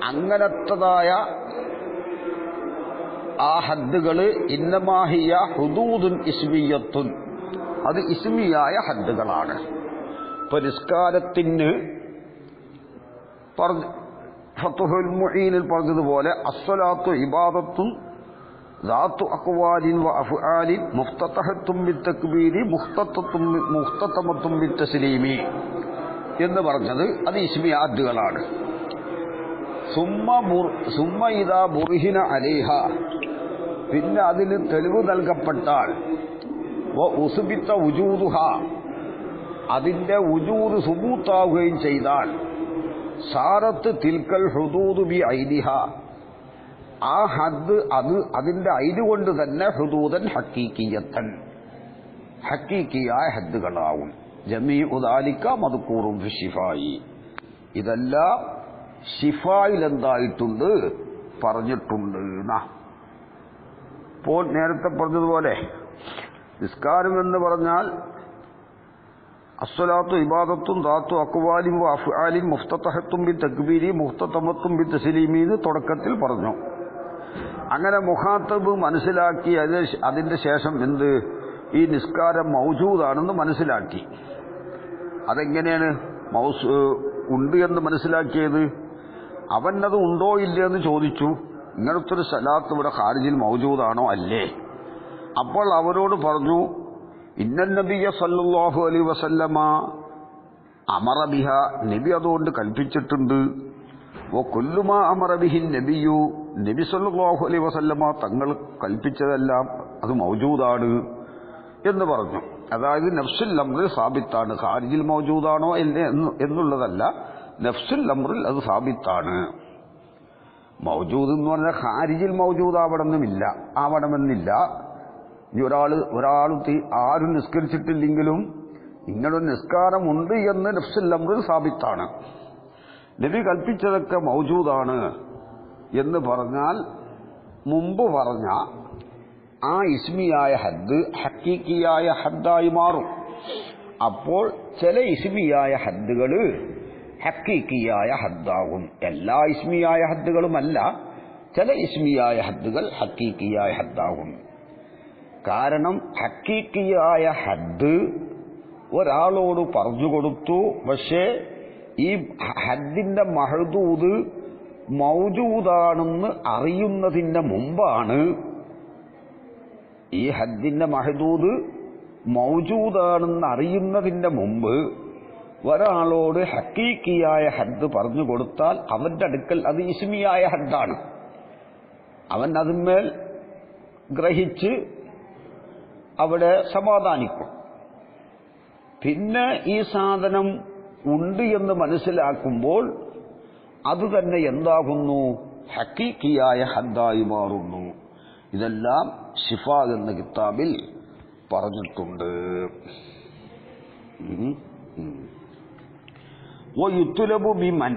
അങ്ങനത്തതായ ആ ഹദ്ദുകള് ഇന്നമാഹിയ ഹുദൂദുൻ ഇസ്മിയത്തുൻ, അത് ഇസ്മിയായ ഹദ്ദുകളാണ്. ഇപ്പൊ നിസ്കാരത്തിന് ഫത്ഹുൽ മുഈനിൽ പറഞ്ഞതുപോലെ അസ്സലാത്തു ഇബാദത്തുൻ ദാത്തു അഖ്വാലിൻ വ അഫ്ആലിൻ മുഫ്തതഹത്തുൻ ബിത്തക്ബീരി മുഖ്തതമത്തുൻ ബിത്തസ്ലീമി എന്ന് പറഞ്ഞത് അത് ഇസ്മിയ ഹദ്ദുകളാണ്. സുമ്മ ഇദാ ബുർഹിന അലൈഹ, പിന്നെ അതിന് തെളിവ് നൽകപ്പെട്ടാൽ, വ ഉസ്ബിത വുജൂദുഹ, അതിന്റെ വുജൂദ് സുബൂത്താവുകയും ചെയ്താൽ, സാറത്ത് തിൽക്കൽ ഹുദൂദ് ബി ഐനിഹ, ആ ഹദ് അത് അതിന്റെ ഐന് കൊണ്ട് തന്നെ ഹുദൂദൻ ഹക്കീക്കിയത്തൻ, ഹക്കീക്കിയായ ഹദ്ദുകളാവും. ജമീഉ ദാലിക മദ്കൂറുൻ ഫി ശിഫായി, ഇതെല്ലാം ശിഫായിൽ എന്തായിട്ടുണ്ട്? പറഞ്ഞിട്ടുണ്ട്. ഇപ്പോൾ നേരത്തെ പറഞ്ഞതുപോലെ നിസ്കാരം എന്ന് പറഞ്ഞാൽ അസ്സലാത്തു ഇബാദത്തും ദാത്തു അക്വാലിം അഫ്ആലിൻ മുഫ്തതഹത്തും ബി തക്ബീരി മുഫ്തതമത്തും ബി തസ്ലീമി എന്ന് തുടക്കത്തിൽ പറഞ്ഞു. അങ്ങനെ മുഖാത്തബ് മനസ്സിലാക്കി അതിന്റെ ശേഷം എന്ത് ഈ നിസ്കാരം മൗജൂദാണെന്ന് മനസ്സിലാക്കി. അതെങ്ങനെയാണ് ഉണ്ട് എന്ന് മനസ്സിലാക്കിയത്? അവനത് ഉണ്ടോ ഇല്ലേ എന്ന് ചോദിച്ചു. ഇങ്ങനത്തെ ഒരു സലാത്ത് ഇവിടെ ഖാരിജിൽ മൗജൂദാണോ അല്ലേ? അപ്പോൾ അവരോട് പറഞ്ഞു, ഇന്നൻ നബിയ സല്ലല്ലാഹു അലൈഹി വസല്ലമ അമറ ബിഹ, നബി അതുകൊണ്ട് കൽപ്പിച്ചിട്ടുണ്ട്. വ കുല്ലുമാ അമറ ബിഹിൻ നബിയു, നബി സല്ലല്ലാഹു അലൈഹി വസല്ലമ തങ്ങൾ കൽപ്പിച്ചതെല്ലാം അത് മൗജൂദാണ് എന്ന് പറഞ്ഞു. അതായത് നഫ്സുൽ അംറിൽ സാബിത്താണ്. ഖാരിജിൽ മൗജൂദാണോ എന്നുള്ളതല്ല, നഫ്സുൽ അംറിൽ അത് സാബിത്താണ്. മൗജൂദ് എന്ന് പറഞ്ഞാൽ ഖാരിജിൽ ആവണമെന്നില്ല. ഇനി ഒരാൾ ആരും നിസ്കരിച്ചിട്ടില്ലെങ്കിലും ഇങ്ങനൊരു നിസ്കാരമുണ്ട് എന്ന് നഫ്സുൽ അംറിൽ സാബിത്താണ്. നബി കൽപ്പിച്ചതൊക്കെ മൗജൂദാണ് എന്ന് പറഞ്ഞാൽ മുമ്പ് പറഞ്ഞ ആ ഇസ്മിയായ ഹദ് ഹക്കീക്കിയായ ഹദ്ദായി മാറും. അപ്പോൾ ചില ഇസ്മിയായ ഹദ്ദുകൾ ഹക്കീക്കിയായ ഹദ്ദാകും. എല്ലാ ഇസ്മിയായ ഹദ്ദുകളുമല്ല, ചില ഇസ്മിയായ ഹദ്ദുകൾ ഹക്കീക്കിയായ ഹദ്ദാകും. കാരണം ഹക്കീക്കിയായ ഹദ്ദ് ഒരാളോട് പറഞ്ഞു കൊടുത്തു, പക്ഷേ ഈ ഹദ്ദിന്റെ മഹദൂദ് മൗജൂദാണെന്ന് അറിയുന്നതിന്റെ മുമ്പാണ്, ഈ ഹദ്ദിന്റെ മഹദൂദ് മൗജൂദാണെന്ന് അറിയുന്നതിന്റെ മുമ്പ് ഒരാളോട് ഹക്കീക്കിയായ ഹദ്ദ് പറഞ്ഞു കൊടുത്താൽ അവന്റെ അടുക്കൽ അത് ഇസ്മിയായ ഹദ്ദാണ്. അവൻ അതിന്മേൽ ഗ്രഹിച്ച് അവിടെ സമാധാനിക്കും. പിന്നെ ഈ സാധനം ഉണ്ട് എന്ന് മനസ്സിലാക്കുമ്പോൾ അത് തന്നെ എന്താകുന്നു? ഹക്കീക്കിയായ ഹദ്ദായി മാറുന്നു. ഇതെല്ലാം ശിഫ എന്ന കിതാബിൽ പറഞ്ഞിട്ടുണ്ട്. വയുത്തുലബു ബിമൻ,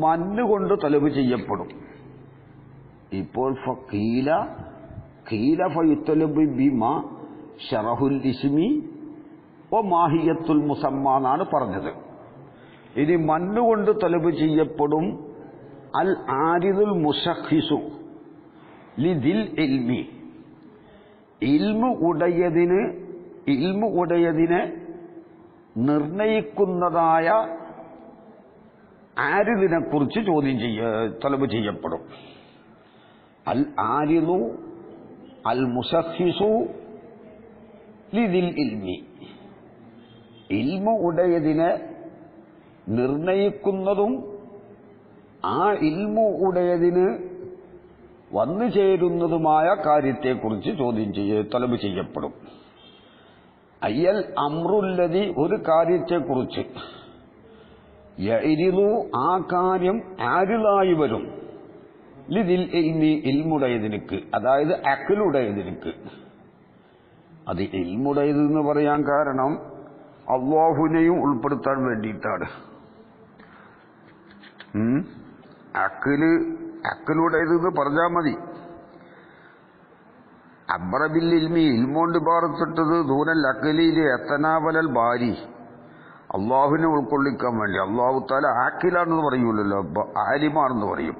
മന്നുകൊണ്ട് തലബ് ചെയ്യപ്പെടും. ഇപ്പോൾ ഖീല ഫയുത്തുലബു ബിമ ശറഹുൽ ഇസ്മി വ മാഹിയത്തുൽ മുസമ്മ എന്നാണ് പറഞ്ഞത്. ഇനി മന്നുകൊണ്ട് തലബ് ചെയ്യപ്പെടും അൽ ആരിദുൽ മുസഖിസു ലിദിൽ ഇൽമി, ഇൽമു ഉടയതിനെ നിർണയിക്കുന്നതായ ആരിദിനെ കുറിച്ച് തലബ് ചെയ്യപ്പെടും. അൽ ആരിദു അൽ മുസഖിസു ലിദിൽ ഇൽമി, ഇൽമു ഉടയതിനെ നിർണയിക്കുന്നതും ആ ഇൽമു ഉടയതിന് വന്നു ചേരുന്നതുമായ കാര്യത്തെക്കുറിച്ച് തലബ് ചെയ്യപ്പെടും. അയ്യൽ അമ്രുല്ലതി, ഒരു കാര്യത്തെക്കുറിച്ച്, യഇരിദു, ആ കാര്യം ആരിലായി വരും, ലിദിൽ ഇൽമി, ഇൽമുടയതിനുക്ക്, അതായത് അഖിലുടയതിനുക്ക്. അത് ഇൽമുടയത് എന്ന് പറയാൻ കാരണം അല്ലാഹുവിനെയും ഉൾപ്പെടുത്താൻ വേണ്ടിയിട്ടാണ്. അക്കലുടേത് എന്ന് പറഞ്ഞാൽ മതി. അബ്രബിൽ ഇൽമി, ഇൽമോണ്ട് പാർത്തിട്ടത് ദൂരൽ അക്കലിയിലെ എത്തനാവലൽ ബാരി, അള്ളാഹുവിനെ ഉൾക്കൊള്ളിക്കാൻ വേണ്ടി. അള്ളാഹു താല ആക്കിലാണെന്ന് പറയൂലല്ലോ, ആലിമാണെന്ന് പറയും.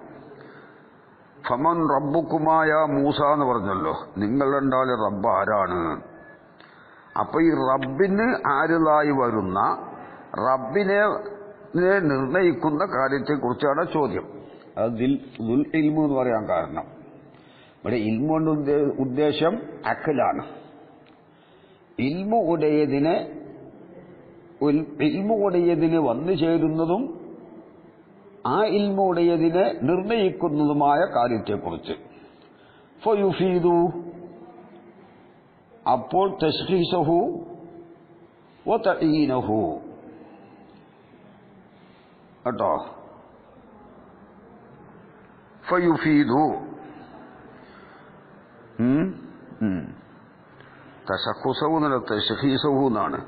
ഫമൻ റബ്ബുക്കുമായ മൂസ എന്ന് പറഞ്ഞല്ലോ, നിങ്ങൾ രണ്ടാല് റബ്ബ് ആരാണ്? അപ്പൊ ഈ റബ്ബിന് ആരിലായി വരുന്ന, റബ്ബിനെ നിർണയിക്കുന്ന കാര്യത്തെക്കുറിച്ചാണ് ചോദ്യം. അത് ദുൽ ഇൽമു എന്ന് പറയാൻ കാരണം ഇവിടെ ഇൽമു കൊണ്ട് ഉദ്ദേശം അഖലാണ്. ഇൽമു ഉടയതിന് വന്നു ചേരുന്നതും ആ ഇൽമു ഉടയതിനെ നിർണയിക്കുന്നതുമായ കാര്യത്തെക്കുറിച്ച്. ഫയുഫീദു, അപ്പോൾ തശ്ഖീസഹു വ തഈനഹു, കേട്ടോ. ഫയുഫീദു, തശഖുസഹു എന്നല്ല, തശ്ഖീസഹു എന്നാണ്.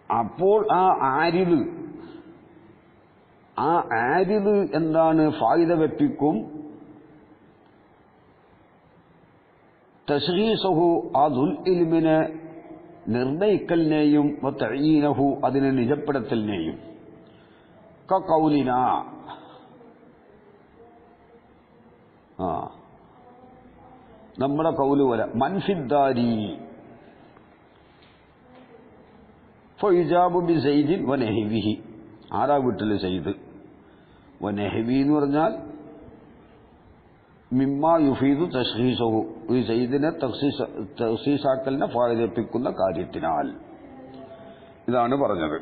അപ്പോൾ ആ ആരിദ് എന്താണ്? ഫായിദ വെപ്പിക്കും. തശ്ഖീസുഹു ആ ദുൽ ഇൽമിനെ നിർണയിക്കലിനെയും തഈനഹു അതിനെ നിജപ്പെടുത്തലിനെയും കഖൗലിന നമ്മുടെ കൗല് പോലെ മൻഫിദ്ദാരി ഫഇജാബു ബി സൈദിൻ വനഹ്വിഹി ആരാ വീട്ടിൽ സയ്യിദ് വനഹ്വി എന്ന് പറഞ്ഞാൽ മിമ്മാ യുഫീദു തശ്ഖീസുഹു ഈ സയ്യിദിനെ തഖ്സീസാക്കലിനെ ഫായിദപ്പിക്കുന്ന കാര്യത്തിനാൽ ഇതാണ് പറഞ്ഞത്.